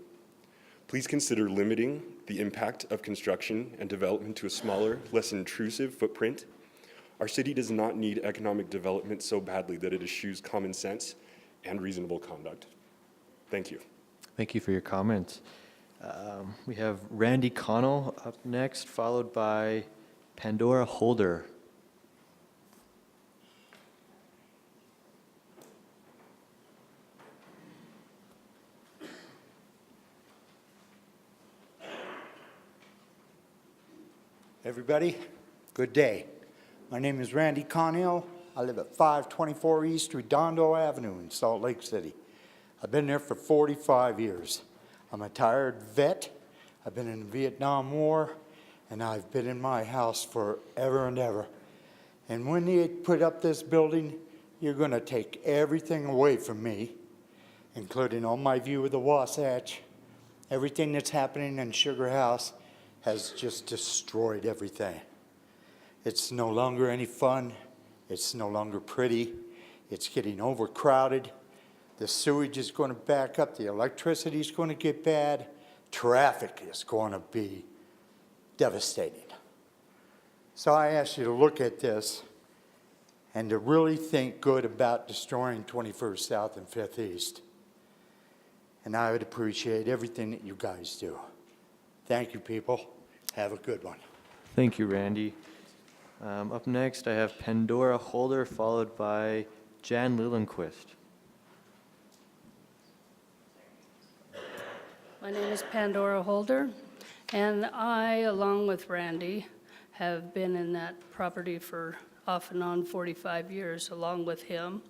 Please consider limiting the impact of construction and development to a smaller, less intrusive footprint. Our city does not need economic development so badly that it eschews common sense and reasonable conduct. Thank you. Thank you for your comments. We have Randy Connell up next, followed by Pandora Holder. Everybody, good day. My name is Randy Connell. I live at 524 East Redondo Avenue in Salt Lake City. I've been there for 45 years. I'm a retired vet. I've been in the Vietnam War, and I've been in my house forever and ever. And when they put up this building, you're going to take everything away from me, including all my view of the Wasatch. Everything that's happening in Sugar House has just destroyed everything. It's no longer any fun. It's no longer pretty. It's getting overcrowded. The sewage is going to back up. The electricity is going to get bad. Traffic is going to be devastating. So I ask you to look at this and to really think good about destroying 21st South and 5th East. And I would appreciate everything that you guys do. Thank you, people. Have a good one. Thank you, Randy. Up next, I have Pandora Holder, followed by Jan Lillenquist. My name is Pandora Holder, and I, along with Randy, have been in that property for off and on 45 years, along with him.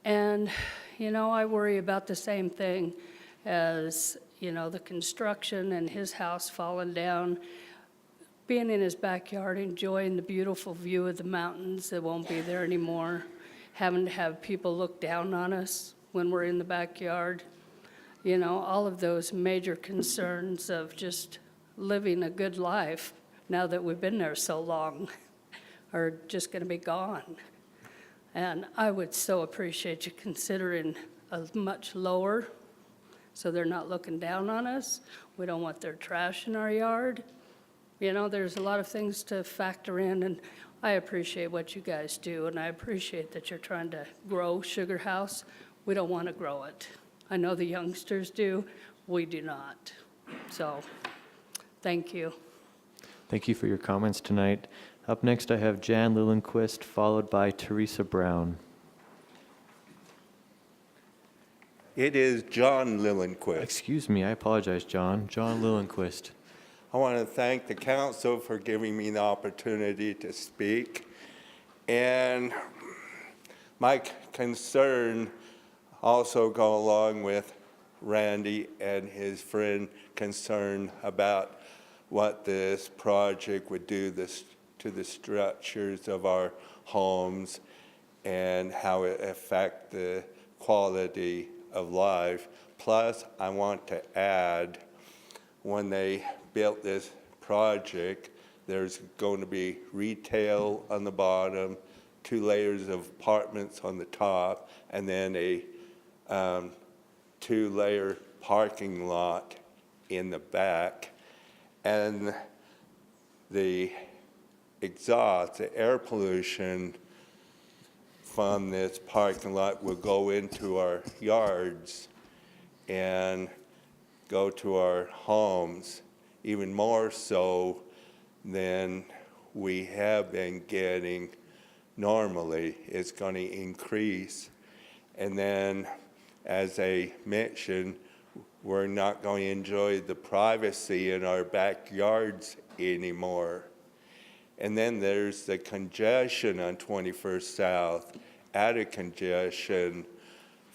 And, you know, I worry about the same thing as, you know, the construction and his house falling down, being in his backyard, enjoying the beautiful view of the mountains that won't be there anymore, having to have people look down on us when we're in the backyard. You know, all of those major concerns of just living a good life now that we've been there so long are just going to be gone. And I would so appreciate you considering a much lower so they're not looking down on us. We don't want their trash in our yard. You know, there's a lot of things to factor in, and I appreciate what you guys do, and I appreciate that you're trying to grow Sugar House. We don't want to grow it. I know the youngsters do. We do not. So, thank you. Thank you for your comments tonight. Up next, I have Jan Lillenquist, followed by Teresa Brown. It is John Lillenquist. Excuse me, I apologize, John. John Lillenquist. I want to thank the council for giving me the opportunity to speak. And my concern also go along with Randy and his friend concern about what this project would do to the structures of our homes and how it affect the quality of life. Plus, I want to add, when they built this project, there's going to be retail on the bottom, 2 layers of apartments on the top, and then a 2-layer parking lot in the back. And the exhaust, the air pollution from this parking lot will go into our yards and go to our homes, even more so than we have been getting normally. It's going to increase. And then, as I mentioned, we're not going to enjoy the privacy in our backyards anymore. And then there's the congestion on 21st South, added congestion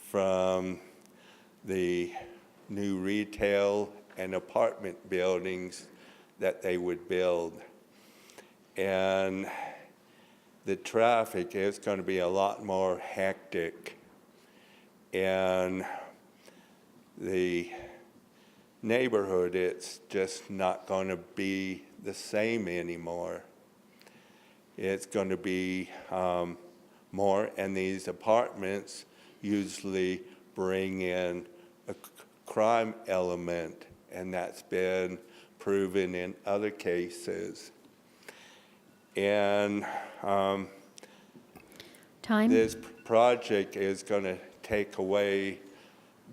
from the new retail and apartment buildings that they would build. And the traffic is going to be a lot more hectic. And the neighborhood, it's just not going to be the same anymore. It's going to be more, and these apartments usually bring in a crime element, and that's been proven in other cases. And Time. This project is going to take away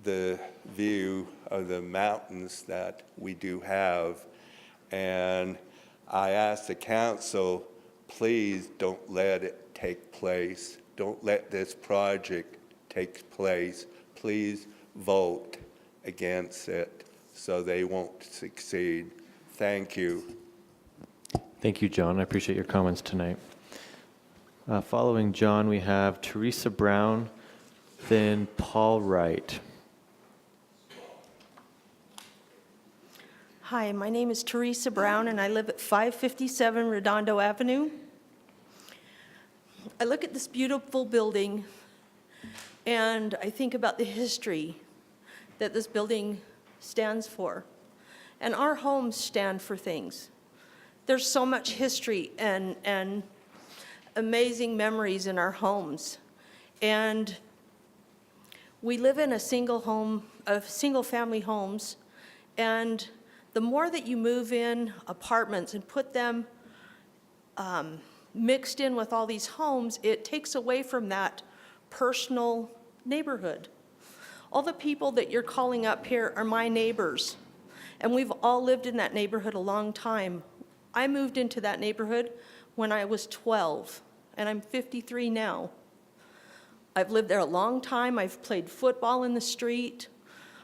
the view of the mountains that we do have. And I ask the council, please don't let it take place. Don't let this project take place. Please vote against it so they won't succeed. Thank you. Thank you, John. I appreciate your comments tonight. Following John, we have Teresa Brown, then Paul Wright. Hi, my name is Teresa Brown, and I live at 557 Redondo Avenue. I look at this beautiful building, and I think about the history that this building stands for. And our homes stand for things. There's so much history and amazing memories in our homes. And we live in a single family homes, and the more that you move in apartments and put them mixed in with all these homes, it takes away from that personal neighborhood. All the people that you're calling up here are my neighbors, and we've all lived in that neighborhood a long time. I moved into that neighborhood when I was 12, and I'm 53 now. I've lived there a long time. I've played football in the street.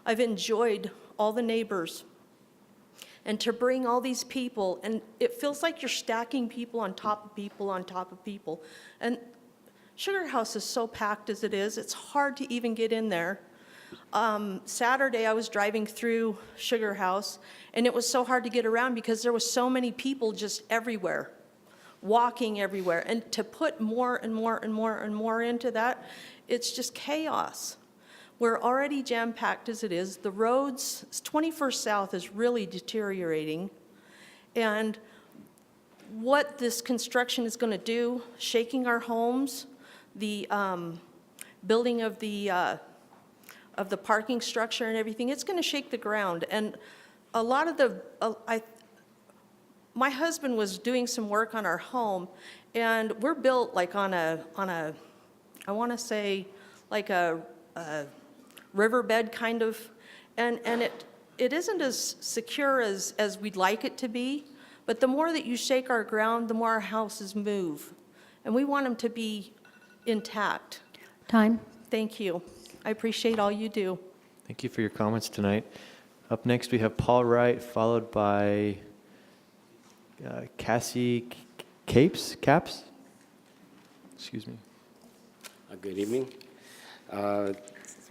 I've enjoyed all the neighbors. And to bring all these people, and it feels like you're stacking people on top of people on top of people. And Sugar House is so packed as it is, it's hard to even get in there. Saturday, I was driving through Sugar House, and it was so hard to get around because there was so many people just everywhere, walking everywhere. And to put more and more and more and more into that, it's just chaos. We're already jam-packed as it is. The roads, 21st South is really deteriorating. And what this construction is going to do, shaking our homes, the building of the parking structure and everything, it's going to shake the ground. And a lot of my husband was doing some work on our home, and we're built like on a I want to say like a riverbed kind of, and it isn't as secure as we'd like it to be, but the more that you shake our ground, the more our houses move, and we want them to be intact. Time. Thank you. I appreciate all you do. Thank you for your comments tonight. Up next, we have Paul Wright, followed by Cassie Caps? Excuse me. Good evening.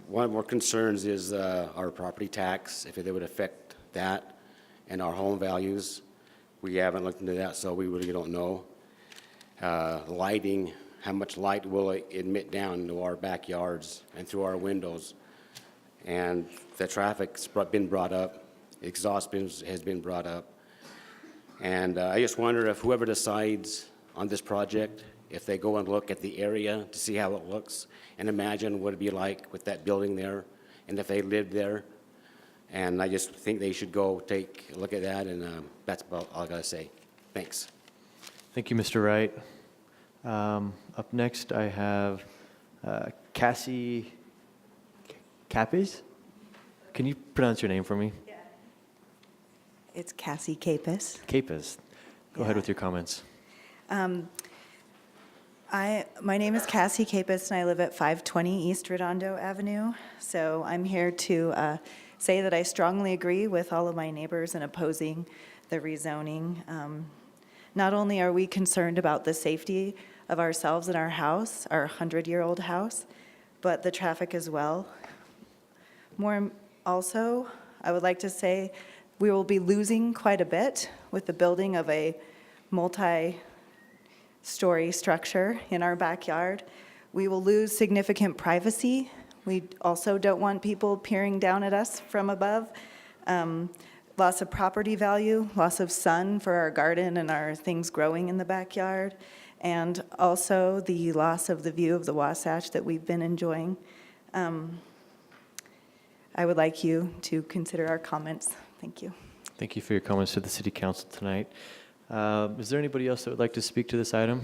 One of our concerns is our property tax, if it would affect that and our home values. We haven't looked into that, so we really don't know. Lighting, how much light will it emit down into our backyards and through our windows? And the traffic's been brought up, exhaust has been brought up. And I just wonder if whoever decides on this project, if they go and look at the area to see how it looks and imagine what it'd be like with that building there, and if they lived there. And I just think they should go take a look at that, and that's about all I gotta say. Thanks. Thank you, Mr. Wright. Up next, I have Cassie Capes. Can you pronounce your name for me? It's Cassie Capus. Capes. Go ahead with your comments. My name is Cassie Capus, and I live at 520 East Redondo Avenue. So I'm here to say that I strongly agree with all of my neighbors in opposing the rezoning. Not only are we concerned about the safety of ourselves and our house, our 100-year-old house, but the traffic as well. More also, I would like to say we will be losing quite a bit with the building of a multi-story structure in our backyard. We will lose significant privacy. We also don't want people peering down at us from above. Loss of property value, loss of sun for our garden and our things growing in the backyard, and also the loss of the view of the Wasatch that we've been enjoying. I would like you to consider our comments. Thank you. Thank you for your comments to the City Council tonight. Is there anybody else that would like to speak to this item?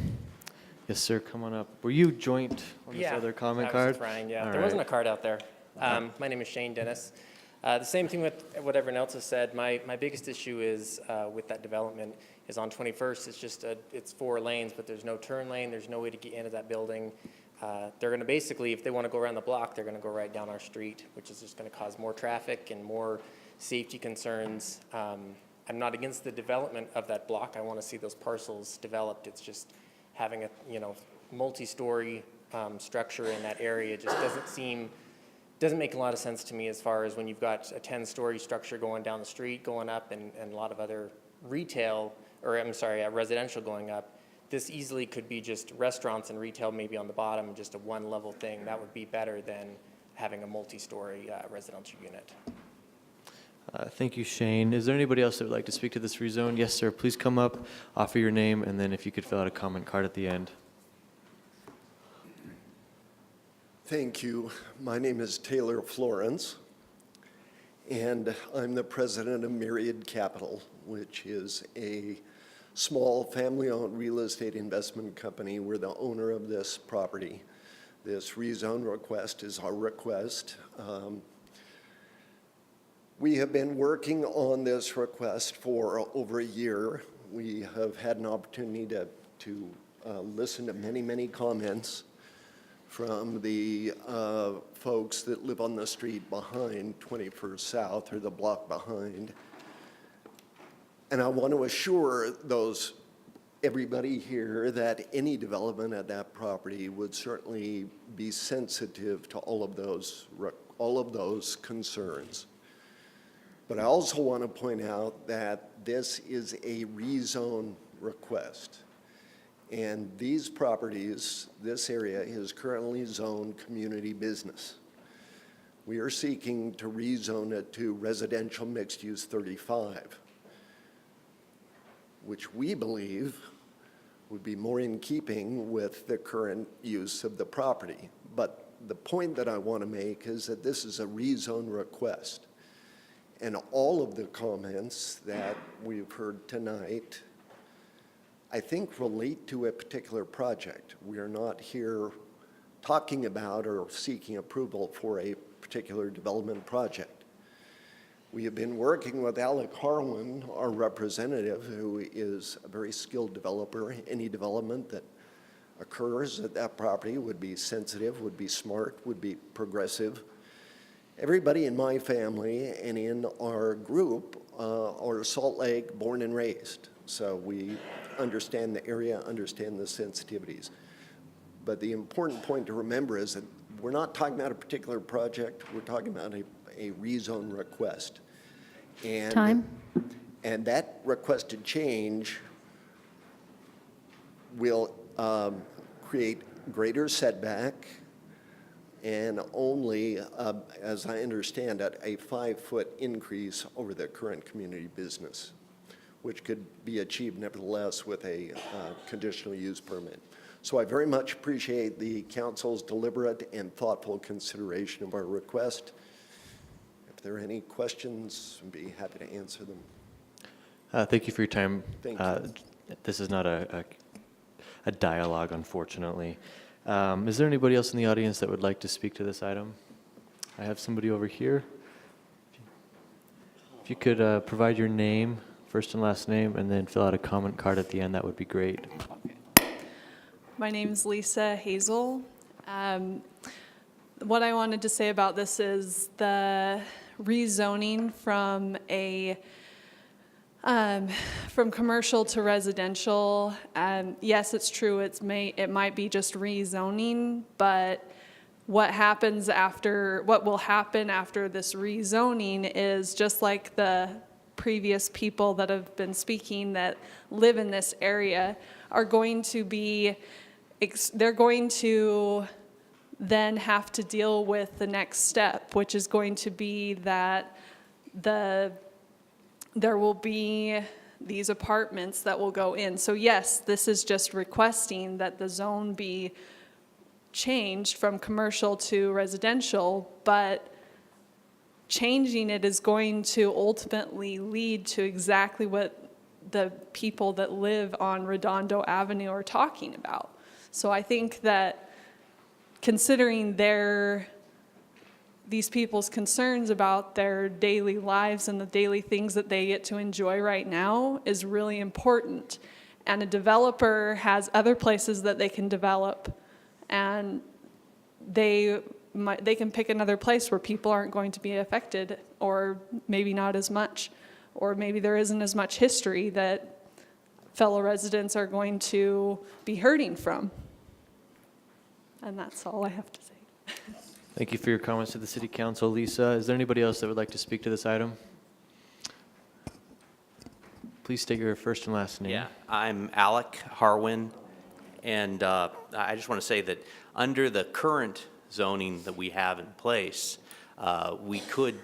Yes, sir, come on up. Were you joint on this other comment card? I was with Ryan, yeah. All There right. wasn't a card out there. My name is Shane Dennis. The same thing with what everyone else has said. My biggest issue is with that development is on 21st. It's just it's 4 lanes, but there's no turn lane. There's no way to get into that building. They're going to basically, if they want to go around the block, they're going to go right down our street, which is just going to cause more traffic and more safety concerns. I'm not against the development of that block. I want to see those parcels developed. It's just having a multi-story structure in that area just doesn't make a lot of sense to me as far as when you've got a 10-story structure going down the street, going up, and a lot of other residential going up. This easily could be just restaurants and retail maybe on the bottom, just a one-level thing. That would be better than having a multi-story residential unit. Thank you, Shane. Is there anybody else that would like to speak to this rezone? Yes, sir. Please come up, offer your name, and then if you could fill out a comment card at the end. Thank you. My name is Taylor Florence, and I'm the president of Myriad Capital, which is a small family-owned real estate investment company. We're the owner of this property. This rezone request is our request. We have been working on this request for over a year. We have had an opportunity to listen to many comments from the folks that live on the street behind 21st South, or the block behind. And I want to assure everybody here that any development at that property would certainly be sensitive to all of those concerns. But I also want to point out that this is a rezone request. And these properties, this area is currently zoned community business. We are seeking to rezone it to residential mixed use 35, which we believe would be more in keeping with the current use of the property. But the point that I want to make is that this is a rezone request. And all of the comments that we've heard tonight, I think, relate to a particular project. We are not here talking about or seeking approval for a particular development project. We have been working with Alec Harwin, our representative, who is a very skilled developer. Any development that occurs at that property would be sensitive, would be smart, would be progressive. Everybody in my family and in our group are Salt Lake born and raised. So we understand the area, understand the sensitivities. But the important point to remember is that we're not talking about a particular project, we're talking about a rezone request. And, Time. And that requested change will create greater setback and only, as I understand it, a 5-foot increase over the current community business, which could be achieved nevertheless with a conditional use permit. So I very much appreciate the council's deliberate and thoughtful consideration of our request. If there are any questions, I'd be happy to answer them. Thank you for your time. Thank you. This is not a dialogue, unfortunately. Is there anybody else in the audience that would like to speak to this item? I have somebody over here. If you could provide your name, first and last name, and then fill out a comment card at the end, that would be great. My name's Lisa Hazel. What I wanted to say about this is the rezoning from from commercial to residential. Yes, it's true. It might be just rezoning, but what will happen after this rezoning is just like the previous people that have been speaking that live in this area are going to be, they're going to then have to deal with the next step, which is going to be that there will be these apartments that will go in. So yes, this is just requesting that the zone be changed from commercial to residential, but changing it is going to ultimately lead to exactly what the people that live on Redondo Avenue are talking about. So I think that considering these people's concerns about their daily lives and the daily things that they get to enjoy right now is really important. And a developer has other places that they can develop, and they can pick another place where people aren't going to be affected, or maybe not as much, or maybe there isn't as much history that fellow residents are going to be hurting from. And that's all I have to say. Thank you for your comments to the City Council. Lisa, is there anybody else that would like to speak to this item? Please state your first and last name. Yeah, I'm Alec Harwin, and I just want to say that under the current zoning that we have in place, we could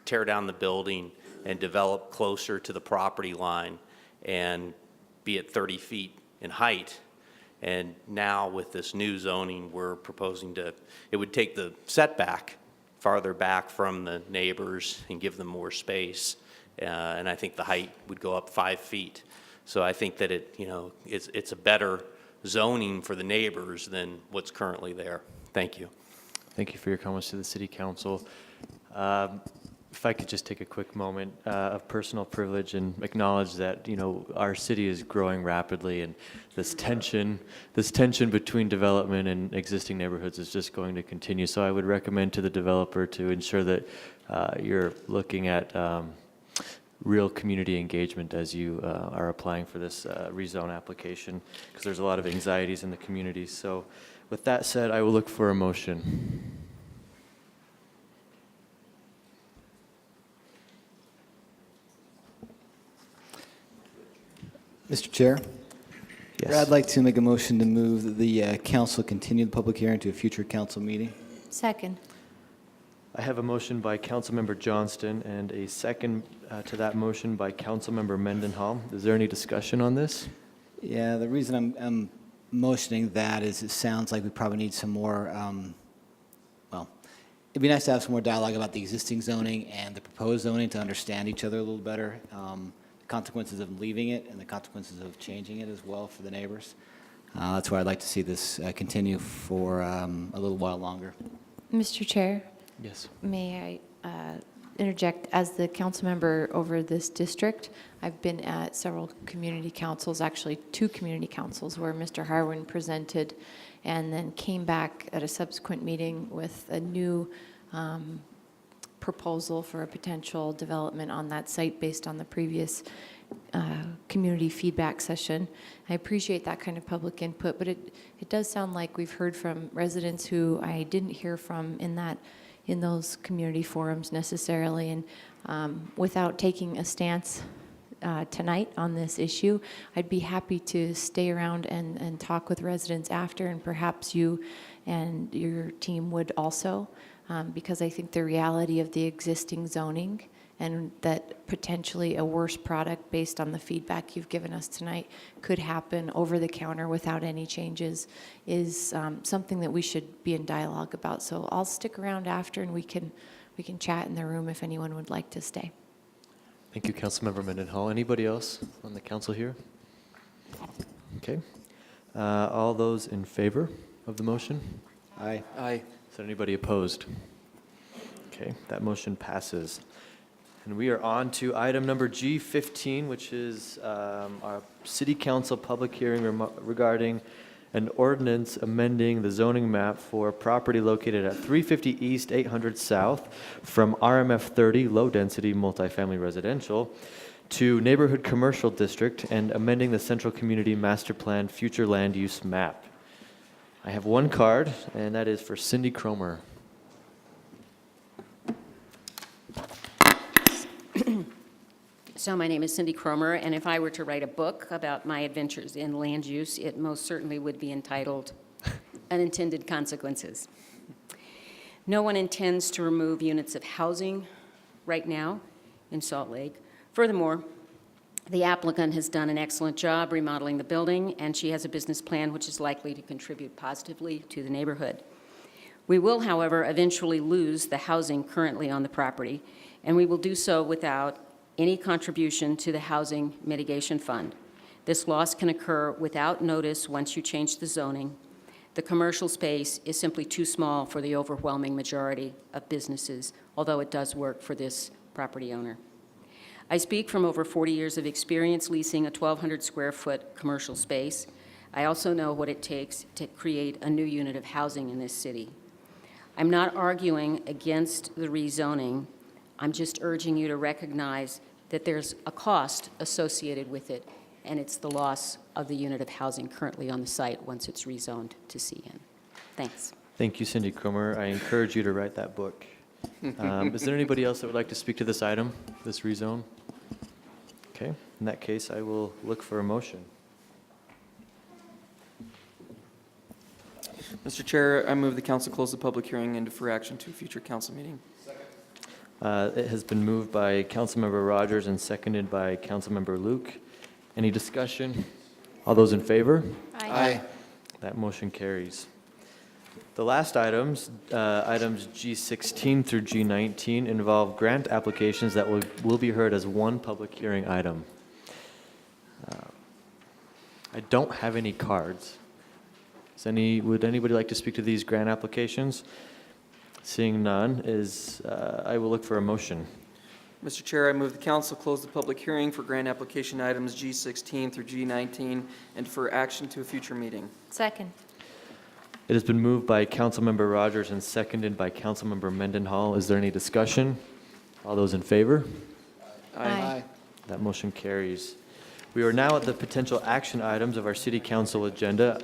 tear down the building and develop closer to the property line and be at 30 feet in height. And now with this new zoning, we're proposing it would take the setback farther back from the neighbors and give them more space. And I think the height would go up 5 feet. So I think that it's a better zoning for the neighbors than what's currently there. Thank you. Thank you for your comments to the City Council. If I could just take a quick moment of personal privilege and acknowledge that, our city is growing rapidly, and this tension between development and existing neighborhoods is just going to continue. So I would recommend to the developer to ensure that you're looking at real community engagement as you are applying for this rezone application, because there's a lot of anxieties in the community. So with that said, I will look for a motion. Mr. Chair? Yes. I'd like to make a motion to move that the council continue the public hearing to a future council meeting. Second. I have a motion by Councilmember Johnston and a second to that motion by Councilmember Mendenhall. Is there any discussion on this? Yeah, the reason I'm motioning that is it sounds like we probably need some more, it'd be nice to have some more dialogue about the existing zoning and the proposed zoning to understand each other a little better. Consequences of leaving it and the consequences of changing it as well for the neighbors. That's why I'd like to see this continue for a little while longer. Mr. Chair? Yes. May I interject? As the council member over this district, I've been at several community councils, actually 2 community councils, where Mr. Harwin presented and then came back at a subsequent meeting with a new proposal for a potential development on that site based on the previous community feedback session. I appreciate that kind of public input, but it does sound like we've heard from residents who I didn't hear from in those community forums necessarily, and without taking a stance tonight on this issue. I'd be happy to stay around and talk with residents after, and perhaps you and your team would also, because I think the reality of the existing zoning and that potentially a worse product based on the feedback you've given us tonight could happen over the counter without any changes is something that we should be in dialogue about. So I'll stick around after, and we can chat in the room if anyone would like to stay. Thank you, Councilmember Mendenhall. Anybody else on the council here? Okay. All those in favor of the motion? Aye. Aye. Is there anybody opposed? Okay, that motion passes. And we are on to item number G15, which is our city council public hearing regarding an ordinance amending the zoning map for property located at 350 East, 800 South from RMF 30, low-density multifamily residential, to neighborhood commercial district, and amending the central community master plan future land use map. I have one card, and that is for Cindy Cromer. So my name is Cindy Cromer, and if I were to write a book about my adventures in land use, it most certainly would be entitled Unintended Consequences. No one intends to remove units of housing right now in Salt Lake. Furthermore, the applicant has done an excellent job remodeling the building, and she has a business plan which is likely to contribute positively to the neighborhood. We will, however, eventually lose the housing currently on the property, and we will do so without any contribution to the Housing Mitigation Fund. This loss can occur without notice once you change the zoning. The commercial space is simply too small for the overwhelming majority of businesses, although it does work for this property owner. I speak from over 40 years of experience leasing a 1,200 square foot commercial space. I also know what it takes to create a new unit of housing in this city. I'm not arguing against the rezoning. I'm just urging you to recognize that there's a cost associated with it, and it's the loss of the unit of housing currently on the site once it's rezoned to CN. Thanks. Thank you, Cindy Cromer. I encourage you to write that book. Is there anybody else that would like to speak to this item, this rezone? Okay, in that case, I will look for a motion. Mr. Chair, I move the council close the public hearing and defer action to a future council meeting. It has been moved by Councilmember Rogers and seconded by Councilmember Luke. Any discussion? All those in favor? Aye. That motion carries. The last items, items G16 through G19, involve grant applications that will be heard as one public hearing item. I don't have any cards. Would anybody like to speak to these grant applications? Seeing none, I will look for a motion. Mr. Chair, I move the council close the public hearing for grant application items G16 through G19 and defer action to a future meeting. Second. It has been moved by Councilmember Rogers and seconded by Councilmember Mendenhall. Is there any discussion? All those in favor? Aye. That motion carries. We are now at the potential action items of our City Council agenda.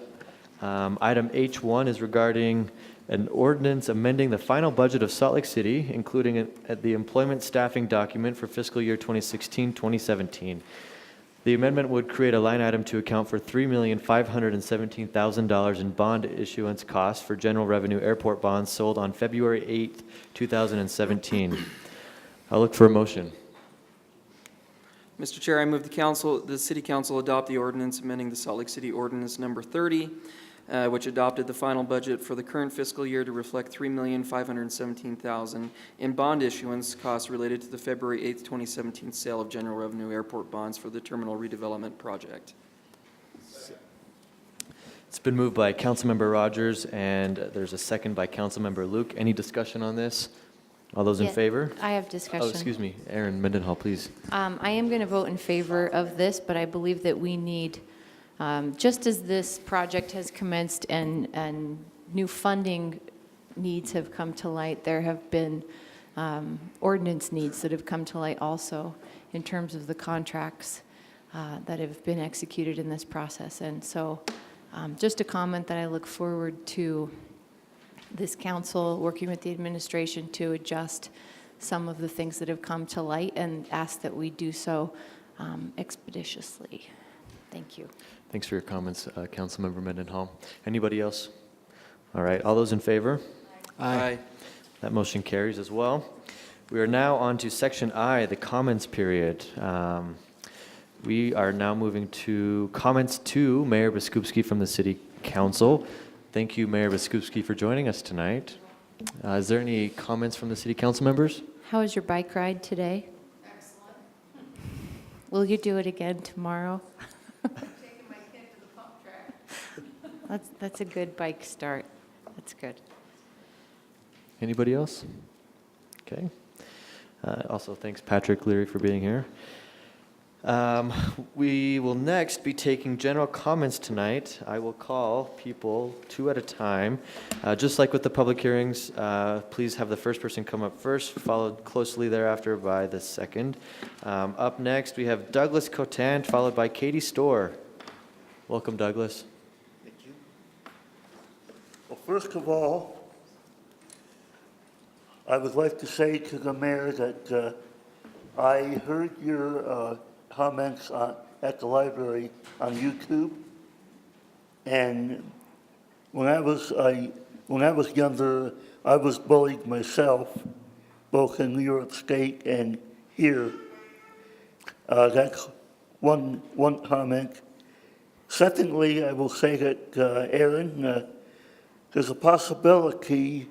Item H1 is regarding an ordinance amending the final budget of Salt Lake City, including the employment staffing document for fiscal year 2016-2017. The amendment would create a line item to account for $3,517,000 in bond issuance costs for general revenue airport bonds sold on February 8, 2017. I'll look for a motion. Mr. Chair, I move the City Council adopt the ordinance amending the Salt Lake City Ordinance Number 30, which adopted the final budget for the current fiscal year to reflect $3,517,000 in bond issuance costs related to the February 8, 2017 sale of general revenue airport bonds for the terminal redevelopment project. It's been moved by Councilmember Rogers, and there's a second by Councilmember Luke. Any discussion on this? All those in Yeah, favor? I have discussion. Oh, excuse me. Aaron Mendenhall, please. I am going to vote in favor of this, but I believe that we need, just as this project has commenced and new funding needs have come to light, there have been ordinance needs that have come to light also in terms of the contracts that have been executed in this process. And so just a comment that I look forward to this council working with the administration to adjust some of the things that have come to light, and ask that we do so expeditiously. Thank you. Thanks for your comments, Councilmember Mendenhall. Anybody else? All right, all those in favor? Aye. That motion carries as well. We are now on to Section I, the comments period. We are now moving to comments to Mayor Biskupski from the City Council. Thank you, Mayor Biskupski, for joining us tonight. Is there any comments from the City Council members? How was your bike ride today? Excellent. Will you do it again tomorrow? Taking my kid to the pump track. That's a good bike start. That's good. Anybody else? Okay. Also, thanks Patrick Leary for being here. We will next be taking general comments tonight. I will call people 2 at a time. Just like with the public hearings, please have the first person come up first, followed closely thereafter by the second. Up next, we have Douglas Cotan, followed by Katie Storr. Welcome, Douglas. Thank you. Well, first of all, I would like to say to the mayor that I heard your comments at the library on YouTube, and when I was younger, I was bullied myself, both in New York State and here. That's one comment. Secondly, I will say that, Aaron, there's a possibility,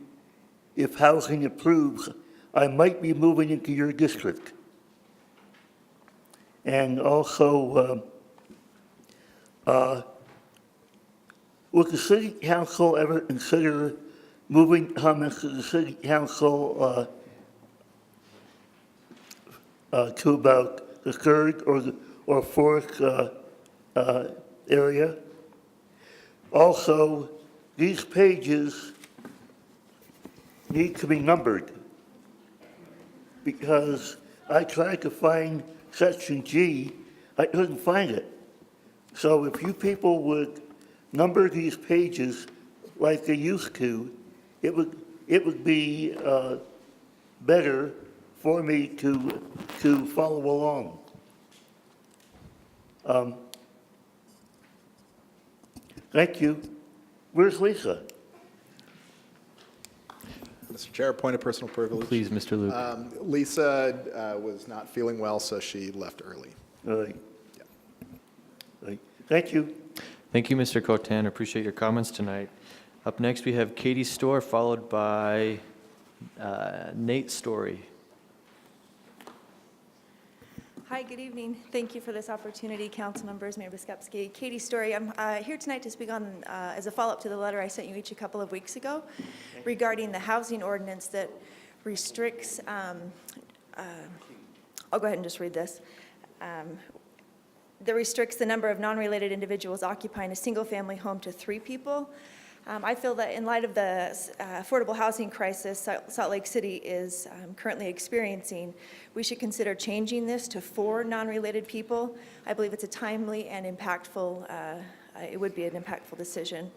if housing improves, I might be moving into your district. And also, would the city council ever consider moving comments to the city council to about the third or fourth area? Also, these pages need to be numbered, because I tried to find section G, I couldn't find it. So if you people would number these pages like they used to, it would be better for me to follow along. Thank you. Where's Lisa? Mr. Chair, point of personal privilege. Please, Mr. Luke. Lisa was not feeling well, so she left early. Right. Right. Thank you. Thank you, Mr. Cotan. Appreciate your comments tonight. Up next, we have Katie Storr, followed by Nate Story. Hi, good evening. Thank you for this opportunity, council members, Mayor Biskupski. Katie Story, I'm here tonight to speak on, as a follow-up to the letter I sent you each a couple of weeks ago regarding the housing ordinance that restricts, I'll go ahead and just read this. That restricts the number of non-related individuals occupying a single-family home to 3 people. I feel that in light of the affordable housing crisis Salt Lake City is currently experiencing, we should consider changing this to 4 non-related people. I believe it's a timely and impactful, it would be an impactful decision.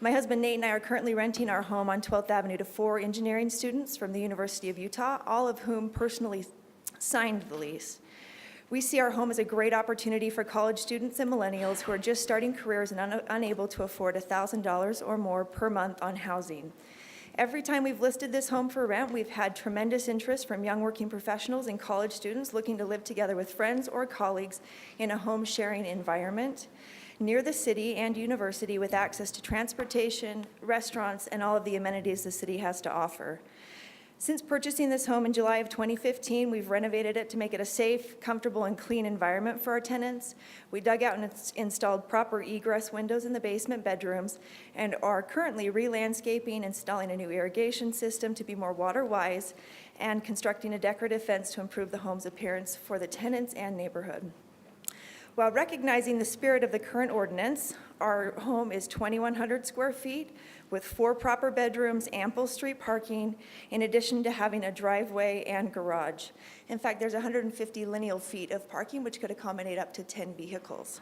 My husband Nate and I are currently renting our home on 12th Avenue to 4 engineering students from the University of Utah, all of whom personally signed the lease. We see our home as a great opportunity for college students and millennials who are just starting careers and unable to afford $1,000 or more per month on housing. Every time we've listed this home for rent, we've had tremendous interest from young working professionals and college students looking to live together with friends or colleagues in a home sharing environment near the city and university with access to transportation, restaurants, and all of the amenities the city has to offer. Since purchasing this home in July of 2015, we've renovated it to make it a safe, comfortable, and clean environment for our tenants. We dug out and installed proper egress windows in the basement bedrooms and are currently re-landscaping, installing a new irrigation system to be more water-wise, and constructing a decorative fence to improve the home's appearance for the tenants and neighborhood. While recognizing the spirit of the current ordinance, our home is 2,100 square feet with 4 proper bedrooms, ample street parking, in addition to having a driveway and garage. In fact, there's 150 lineal feet of parking, which could accommodate up to 10 vehicles.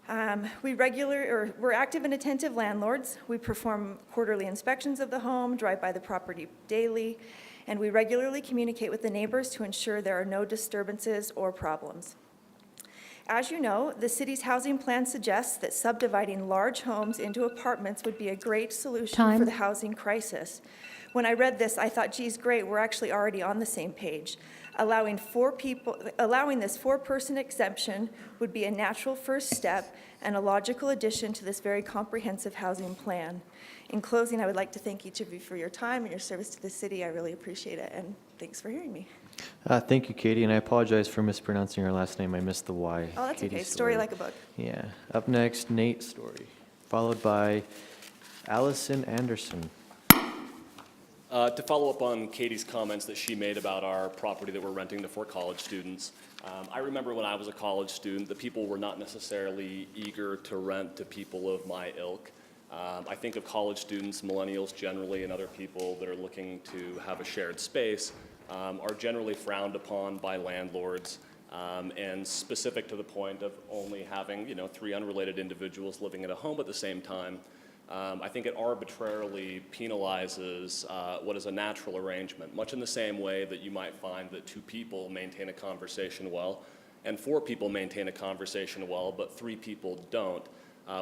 We're active and attentive landlords. We perform quarterly inspections of the home, drive by the property daily, and we regularly communicate with the neighbors to ensure there are no disturbances or problems. As you know, the city's housing plan suggests that subdividing large homes into apartments would be a great solution for the housing crisis. When I read this, I thought, geez, great, we're actually already on the same page. Allowing this four-person exemption would be a natural first step and a logical addition to this very comprehensive housing plan. In closing, I would like to thank each of you for your time and your service to the city. I really appreciate it, and thanks for hearing me. Thank you, Katie, and I apologize for mispronouncing your last name. I missed the Y. Oh, that's Katie okay. Story like a book. Yeah. Up next, Nate Story, followed by Allison Anderson. To follow up on Katie's comments that she made about our property that we're renting to for college students, I remember when I was a college student, the people were not necessarily eager to rent to people of my ilk. I think of college students, millennials generally, and other people that are looking to have a shared space are generally frowned upon by landlords, and specific to the point of only having, 3 unrelated individuals living in a home at the same time. I think it arbitrarily penalizes what is a natural arrangement, much in the same way that you might find that 2 people maintain a conversation well and 4 people maintain a conversation well, but 3 people don't.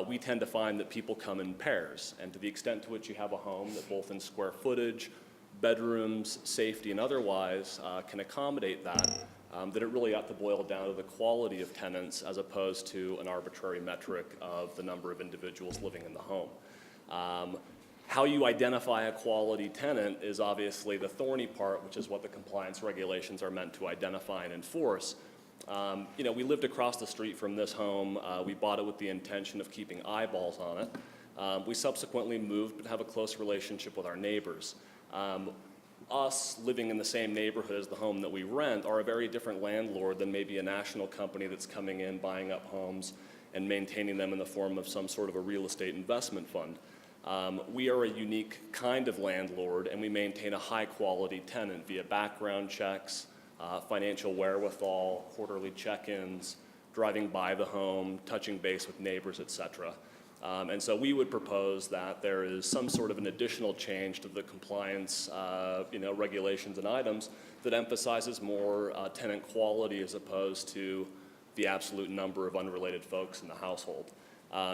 We tend to find that people come in pairs, and to the extent to which you have a home that both in square footage, bedrooms, safety, and otherwise can accommodate that, that it really ought to boil down to the quality of tenants as opposed to an arbitrary metric of the number of individuals living in the home. How you identify a quality tenant is obviously the thorny part, which is what the compliance regulations are meant to identify and enforce. We lived across the street from this home. We bought it with the intention of keeping eyeballs on it. We subsequently moved but have a close relationship with our neighbors. Us living in the same neighborhood as the home that we rent are a very different landlord than maybe a national company that's coming in, buying up homes, and maintaining them in the form of some sort of a real estate investment fund. We are a unique kind of landlord, and we maintain a high-quality tenant via background checks, financial wherewithal, quarterly check-ins, driving by the home, touching base with neighbors, et cetera. And so we would propose that there is some sort of an additional change to the compliance regulations and items that emphasizes more tenant quality as opposed to the absolute number of unrelated folks in the household.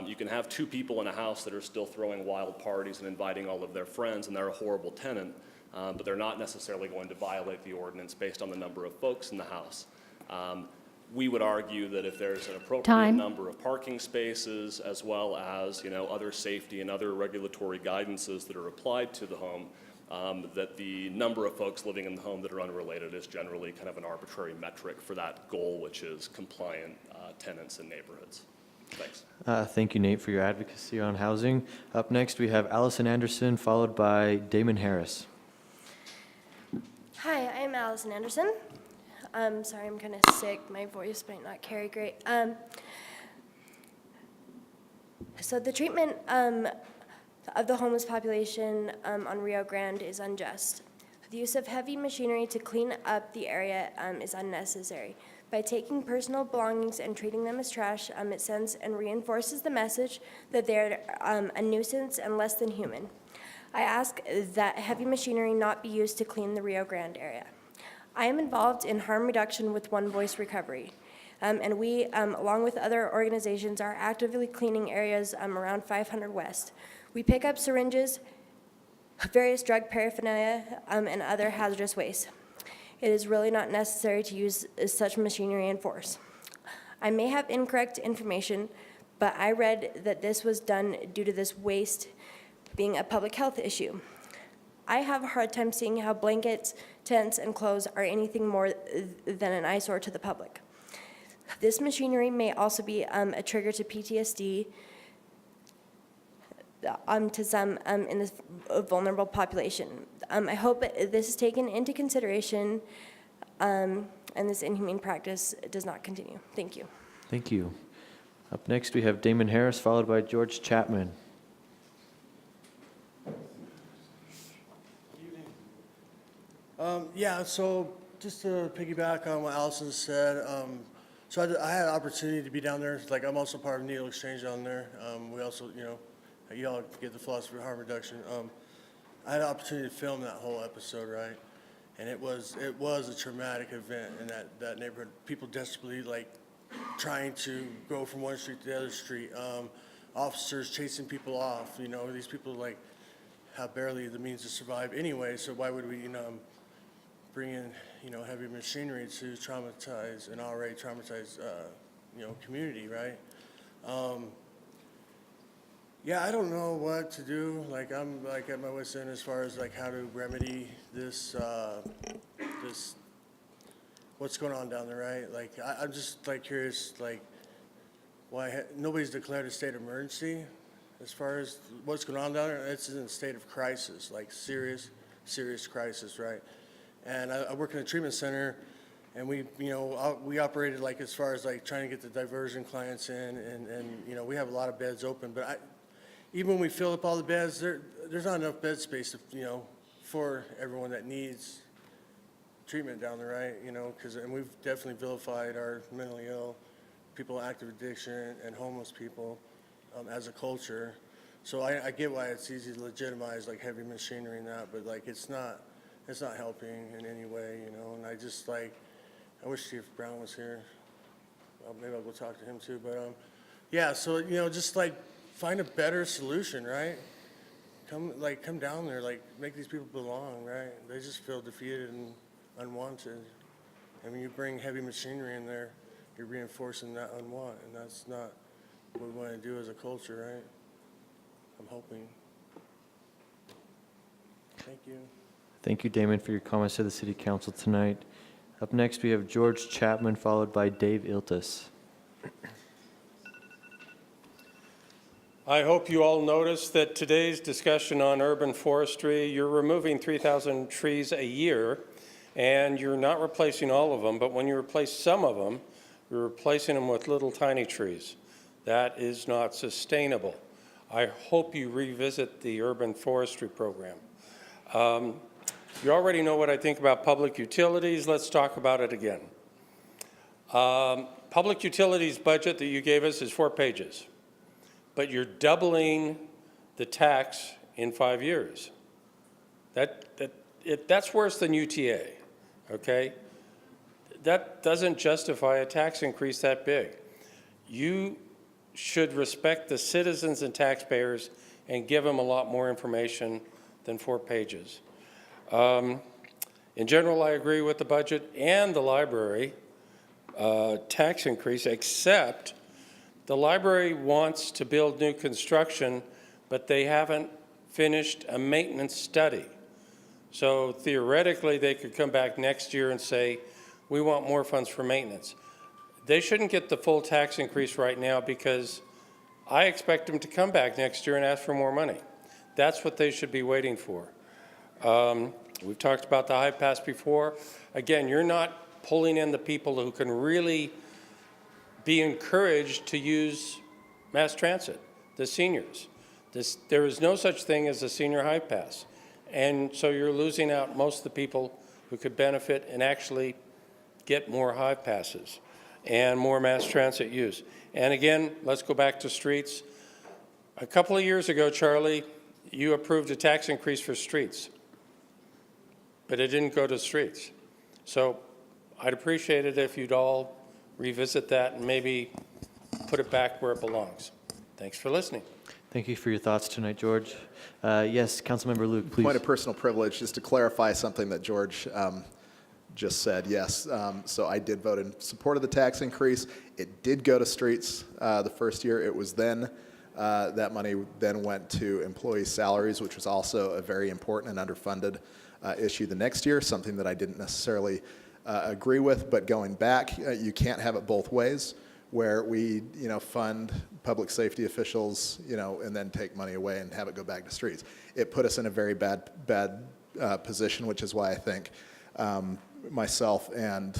You can have 2 people in a house that are still throwing wild parties and inviting all of their friends, and they're a horrible tenant, but they're not necessarily going to violate the ordinance based on the number of folks in the house. We would argue that if there's an appropriate number of parking spaces, as well as other safety and other regulatory guidances that are applied to the home, that the number of folks living in the home that are unrelated is generally kind of an arbitrary metric for that goal, which is compliant tenants and neighborhoods. Thanks. Thank you, Nate, for your advocacy on housing. Up next, we have Allison Anderson, followed by Damon Harris. Hi, I'm Allison Anderson. Sorry, I'm kind of sick. My voice might not carry great. So the treatment of the homeless population on Rio Grande is unjust. The use of heavy machinery to clean up the area is unnecessary. By taking personal belongings and treating them as trash, it sends and reinforces the message that they're a nuisance and less than human. I ask that heavy machinery not be used to clean the Rio Grande area. I am involved in harm reduction with One Voice Recovery, and we, along with other organizations, are actively cleaning areas around 500 West. We pick up syringes, various drug paraphernalia, and other hazardous waste. It is really not necessary to use such machinery and force. I may have incorrect information, but I read that this was done due to this waste being a public health issue. I have a hard time seeing how blankets, tents, and clothes are anything more than an eyesore to the public. This machinery may also be a trigger to PTSD to some in this vulnerable population. I hope this is taken into consideration and this inhumane practice does not continue. Thank you. Thank you. Up next, we have Damon Harris, followed by George Chapman. So just to piggyback on what Allison said, So I had an opportunity to be down there. Like, I'm also part of Needle Exchange down there. We also, you all get the philosophy of harm reduction. I had an opportunity to film that whole episode, right? And it was a traumatic event in that neighborhood. People desperately, like, trying to go from one street to the other street. Officers chasing people off. These people, like, have barely the means to survive anyway, so why would we, bring in, heavy machinery to traumatize an already traumatized, community, right? Yeah, I don't know what to do. Like, I'm like at my wit's end as far as like how to remedy this, what's going on down there, right? Like, I'm just like curious, like, why nobody's declared a state of emergency as far as what's going on down there. It's in a state of crisis, like serious crisis, right? And I work in a treatment center, and we operated like as far as like trying to get the diversion clients in, and we have a lot of beds open, but even when we fill up all the beds, there's not enough bed space, for everyone that needs treatment down there, right? And we've definitely vilified our mentally ill, people with active addiction, and homeless people as a culture. So I get why it's easy to legitimize like heavy machinery and that, but like it's not helping in any way, And I just like, I wish Chief Brown was here. Maybe I'll go talk to him too. But yeah, so just like find a better solution, right? Come down there, like make these people belong, right? They just feel defeated and unwanted. And when you bring heavy machinery in there, you're reinforcing that unwant, and that's not what we want to do as a culture, right? I'm hoping. Thank you. Thank you, Damon, for your comments to the City Council tonight. Up next, we have George Chapman, followed by Dave Iltis. I hope you all noticed that today's discussion on urban forestry, you're removing 3,000 trees a year, and you're not replacing all of them, but when you replace some of them, you're replacing them with little tiny trees. That is not sustainable. I hope you revisit the urban forestry program. You already know what I think about public utilities. Let's talk about it again. Public utilities budget that you gave us is 4 pages, but you're doubling the tax in 5 years. That's worse than UTA, okay? That doesn't justify a tax increase that big. You should respect the citizens and taxpayers and give them a lot more information than 4 pages. In general, I agree with the budget and the library tax increase, except the library wants to build new construction, but they haven't finished a maintenance study. So theoretically, they could come back next year and say, we want more funds for maintenance. They shouldn't get the full tax increase right now because I expect them to come back next year and ask for more money. That's what they should be waiting for. We've talked about the high pass before. Again, you're not pulling in the people who can really be encouraged to use mass transit, the seniors. There is no such thing as a senior high pass. And so you're losing out most of the people who could benefit and actually get more high passes and more mass transit use. And again, let's go back to streets. A couple of years ago, Charlie, you approved a tax increase for streets, but it didn't go to streets. So I'd appreciate it if you'd all revisit that and maybe put it back where it belongs. Thanks for listening. Thank you for your thoughts tonight, George. Yes, Councilmember Luke, please. Point of personal privilege, just to clarify something that George just said. Yes, so I did vote in support of the tax increase. It did go to streets the first year. It was then, that money then went to employee salaries, which was also a very important and underfunded issue the next year, something that I didn't necessarily agree with. But going back, you can't have it both ways, where we, fund public safety officials, and then take money away and have it go back to streets. It put us in a very bad position, which is why I think myself and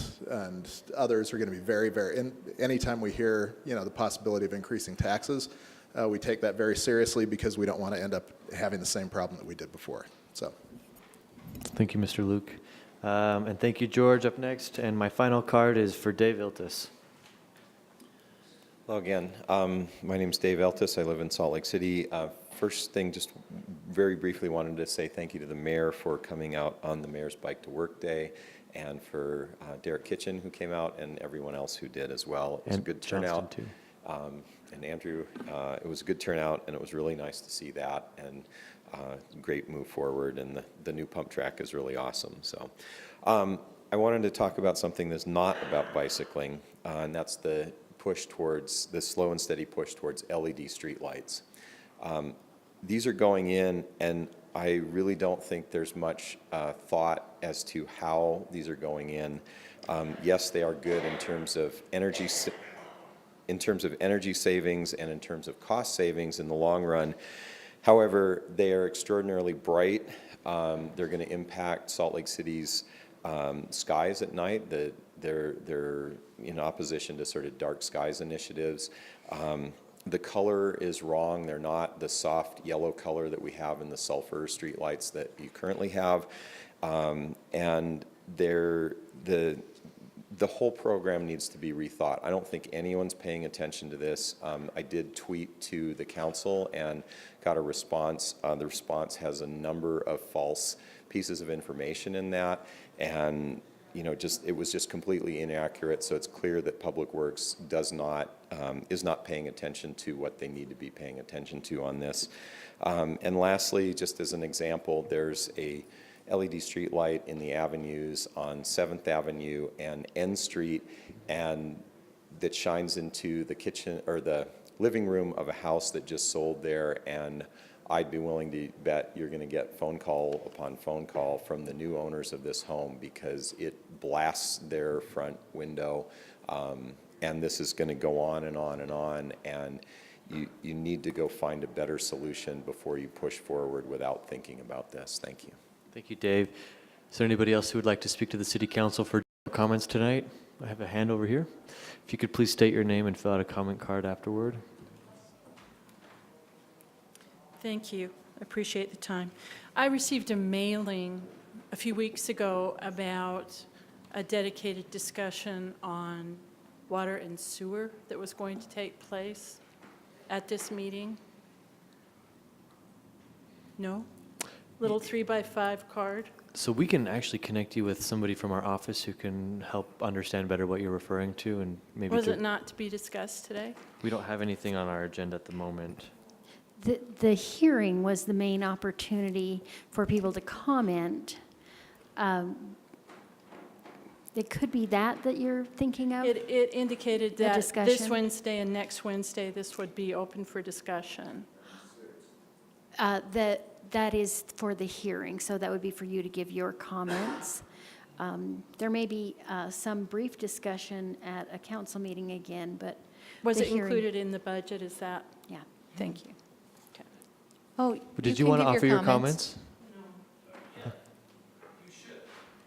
others are going to be very, very. Anytime we hear, the possibility of increasing taxes, we take that very seriously because we don't want to end up having the same problem that we did before. So, thank you, Mr. Luke, and thank you, George. Up next, and my final card is for Dave Iltis. Hello again. My name's Dave Eltis. I live in Salt Lake City. First thing, just very briefly wanted to say thank you to the mayor for coming out on the Mayor's Bike to Work Day, and for Derek Kitchen, who came out, and everyone else who did as well. It was a good turnout. Johnston, too. And Andrew, it was a good turnout, and it was really nice to see that, and great move forward, and the new pump track is really awesome. So I wanted to talk about something that's not about bicycling, and that's the slow and steady push towards LED street lights. These are going in, and I really don't think there's much thought as to how these are going in. Yes, they are good in terms of energy savings and in terms of cost savings in the long run. However, they are extraordinarily bright. They're going to impact Salt Lake City's skies at night. They're in opposition to sort of dark skies initiatives. The color is wrong. They're not the soft yellow color that we have in the sulfur streetlights that you currently have. And the whole program needs to be rethought. I don't think anyone's paying attention to this. I did tweet to the council and got a response. The response has a number of false pieces of information in that, and it was just completely inaccurate. So it's clear that Public Works is not paying attention to what they need to be paying attention to on this. And lastly, just as an example, there's a LED street light in the avenues on 7th Avenue and N Street, and that shines into the kitchen or the living room of a house that just sold there, and I'd be willing to bet you're going to get phone call upon phone call from the new owners of this home because it blasts their front window, and this is going to go on and on and on, and you need to go find a better solution before you push forward without thinking about this. Thank you. Thank you, Dave. Is there anybody else who would like to speak to the City Council for comments tonight? I have a hand over here. If you could please state your name and fill out a comment card afterward. Thank you. I appreciate the time. I received a mailing a few weeks ago about a dedicated discussion on water and sewer that was going to take place at this meeting. No? Little 3x5 card? So we can actually connect you with somebody from our office who can help understand better what you're referring to, and maybe Was it not to be discussed today? We don't have anything on our agenda at the moment. The hearing was the main opportunity for people to comment. It could be that you're thinking of? It indicated The that this discussion? Wednesday and next Wednesday, this would be open for discussion. That is for the hearing, so that would be for you to give your comments. There may be some brief discussion at a council meeting again, but Was the it hearing- included in the budget? Is that? Yeah. Thank you. Oh, But did you want to offer your comments?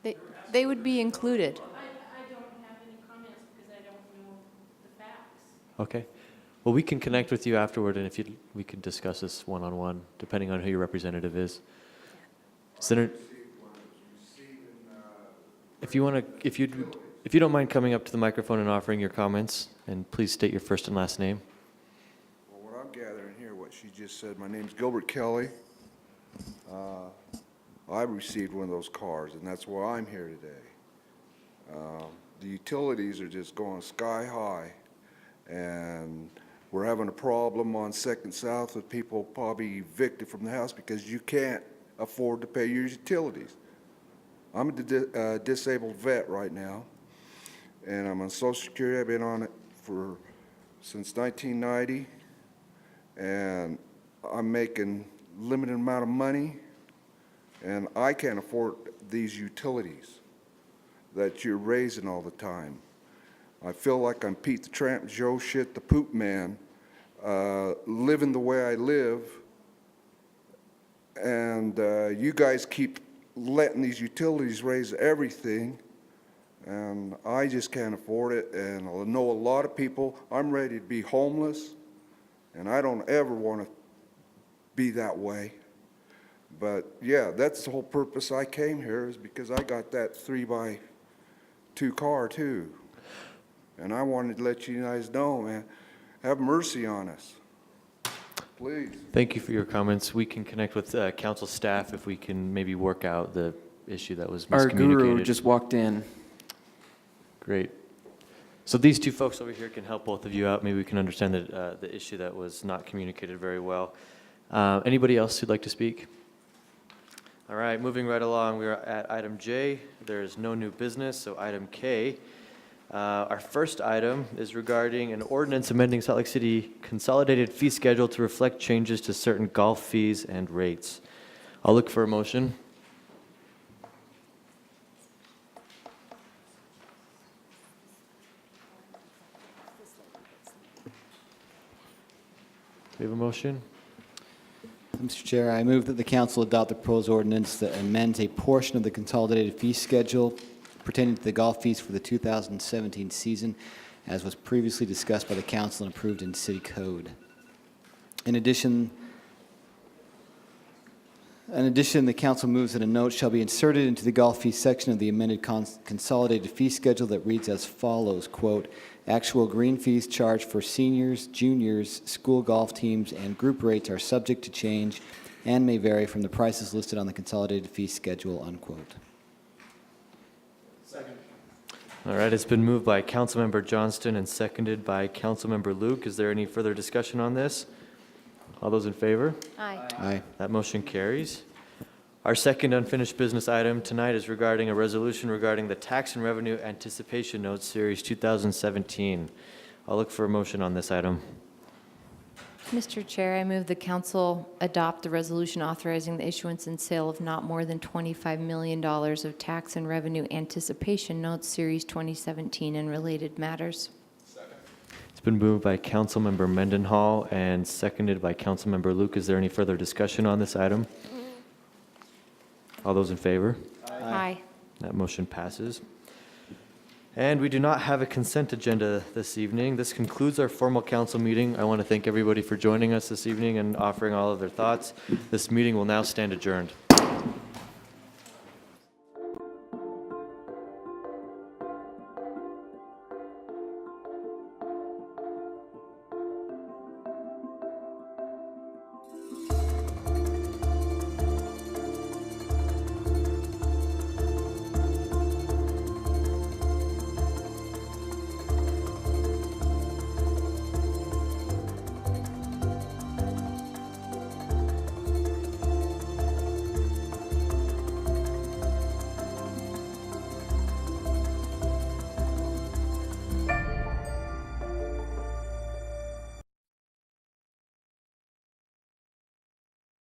They would be included. I don't have any comments because I don't know the facts. Okay. Well, we can connect with you afterward, and we could discuss this one-on-one, depending on who your representative is. Senator, if you don't mind coming up to the microphone and offering your comments, and please state your first and last name. Well, what I'm gathering here, what she just said, my name's Gilbert Kelly. I received one of those cars, and that's why I'm here today. The utilities are just going sky high, and we're having a problem on 2nd South with people probably evicted from the house because you can't afford to pay your utilities. I'm a disabled vet right now, and I'm on Social Security. I've been on it since 1990, and I'm making limited amount of money, and I can't afford these utilities that you're raising all the time. I feel like I'm Pete the Tramp, Joe Shit, the Poop Man, living the way I live, and you guys keep letting these utilities raise everything, and I just can't afford it, and I know a lot of people. I'm ready to be homeless, and I don't ever want to be that way. But yeah, that's the whole purpose I came here, is because I got that 3x2 car too. And I wanted to let you guys know, man, Have mercy on us. Please. Thank you for your comments. We can connect with council staff if we can maybe work out the issue that was Our miscommunicated. guru just walked in. Great. So these two folks over here can help both of you out. Maybe we can understand the issue that was not communicated very well. Anybody else who'd like to speak? All right, moving right along, we are at item J. There is no new business, so item K. Our first item is regarding an ordinance amending Salt Lake City consolidated fee schedule to reflect changes to certain golf fees and rates. I'll look for a motion. We have a motion? Mr. Chair, I move that the council adopt the proposed ordinance that amends a portion of the consolidated fee schedule pertaining to the golf fees for the 2017 season, as was previously discussed by the council and approved in city code. In addition, the council moves that a note shall be inserted into the golf fee section of the amended consolidated fee schedule that reads as follows, quote, "Actual green fees charged for seniors, juniors, school golf teams, and group rates are subject to change and may vary from the prices listed on the consolidated fee schedule," unquote. All right, it's been moved by Councilmember Johnston and seconded by Councilmember Luke. Is there any further discussion on this? All those in favor? Aye. Aye. That motion carries. Our second unfinished business item tonight is regarding a resolution regarding the Tax and Revenue Anticipation Notes Series 2017. I'll look for a motion on this item. Mr. Chair, I move the council adopt the resolution authorizing the issuance and sale of not more than $25 million of tax and revenue anticipation notes, Series 2017, and related matters. It's been moved by Councilmember Mendenhall and seconded by Councilmember Luke. Is there any further discussion on this item? All those in favor? Aye. That motion passes. And we do not have a consent agenda this evening. This concludes our formal council meeting. I want to thank everybody for joining us this evening and offering all of their thoughts. This meeting will now stand adjourned.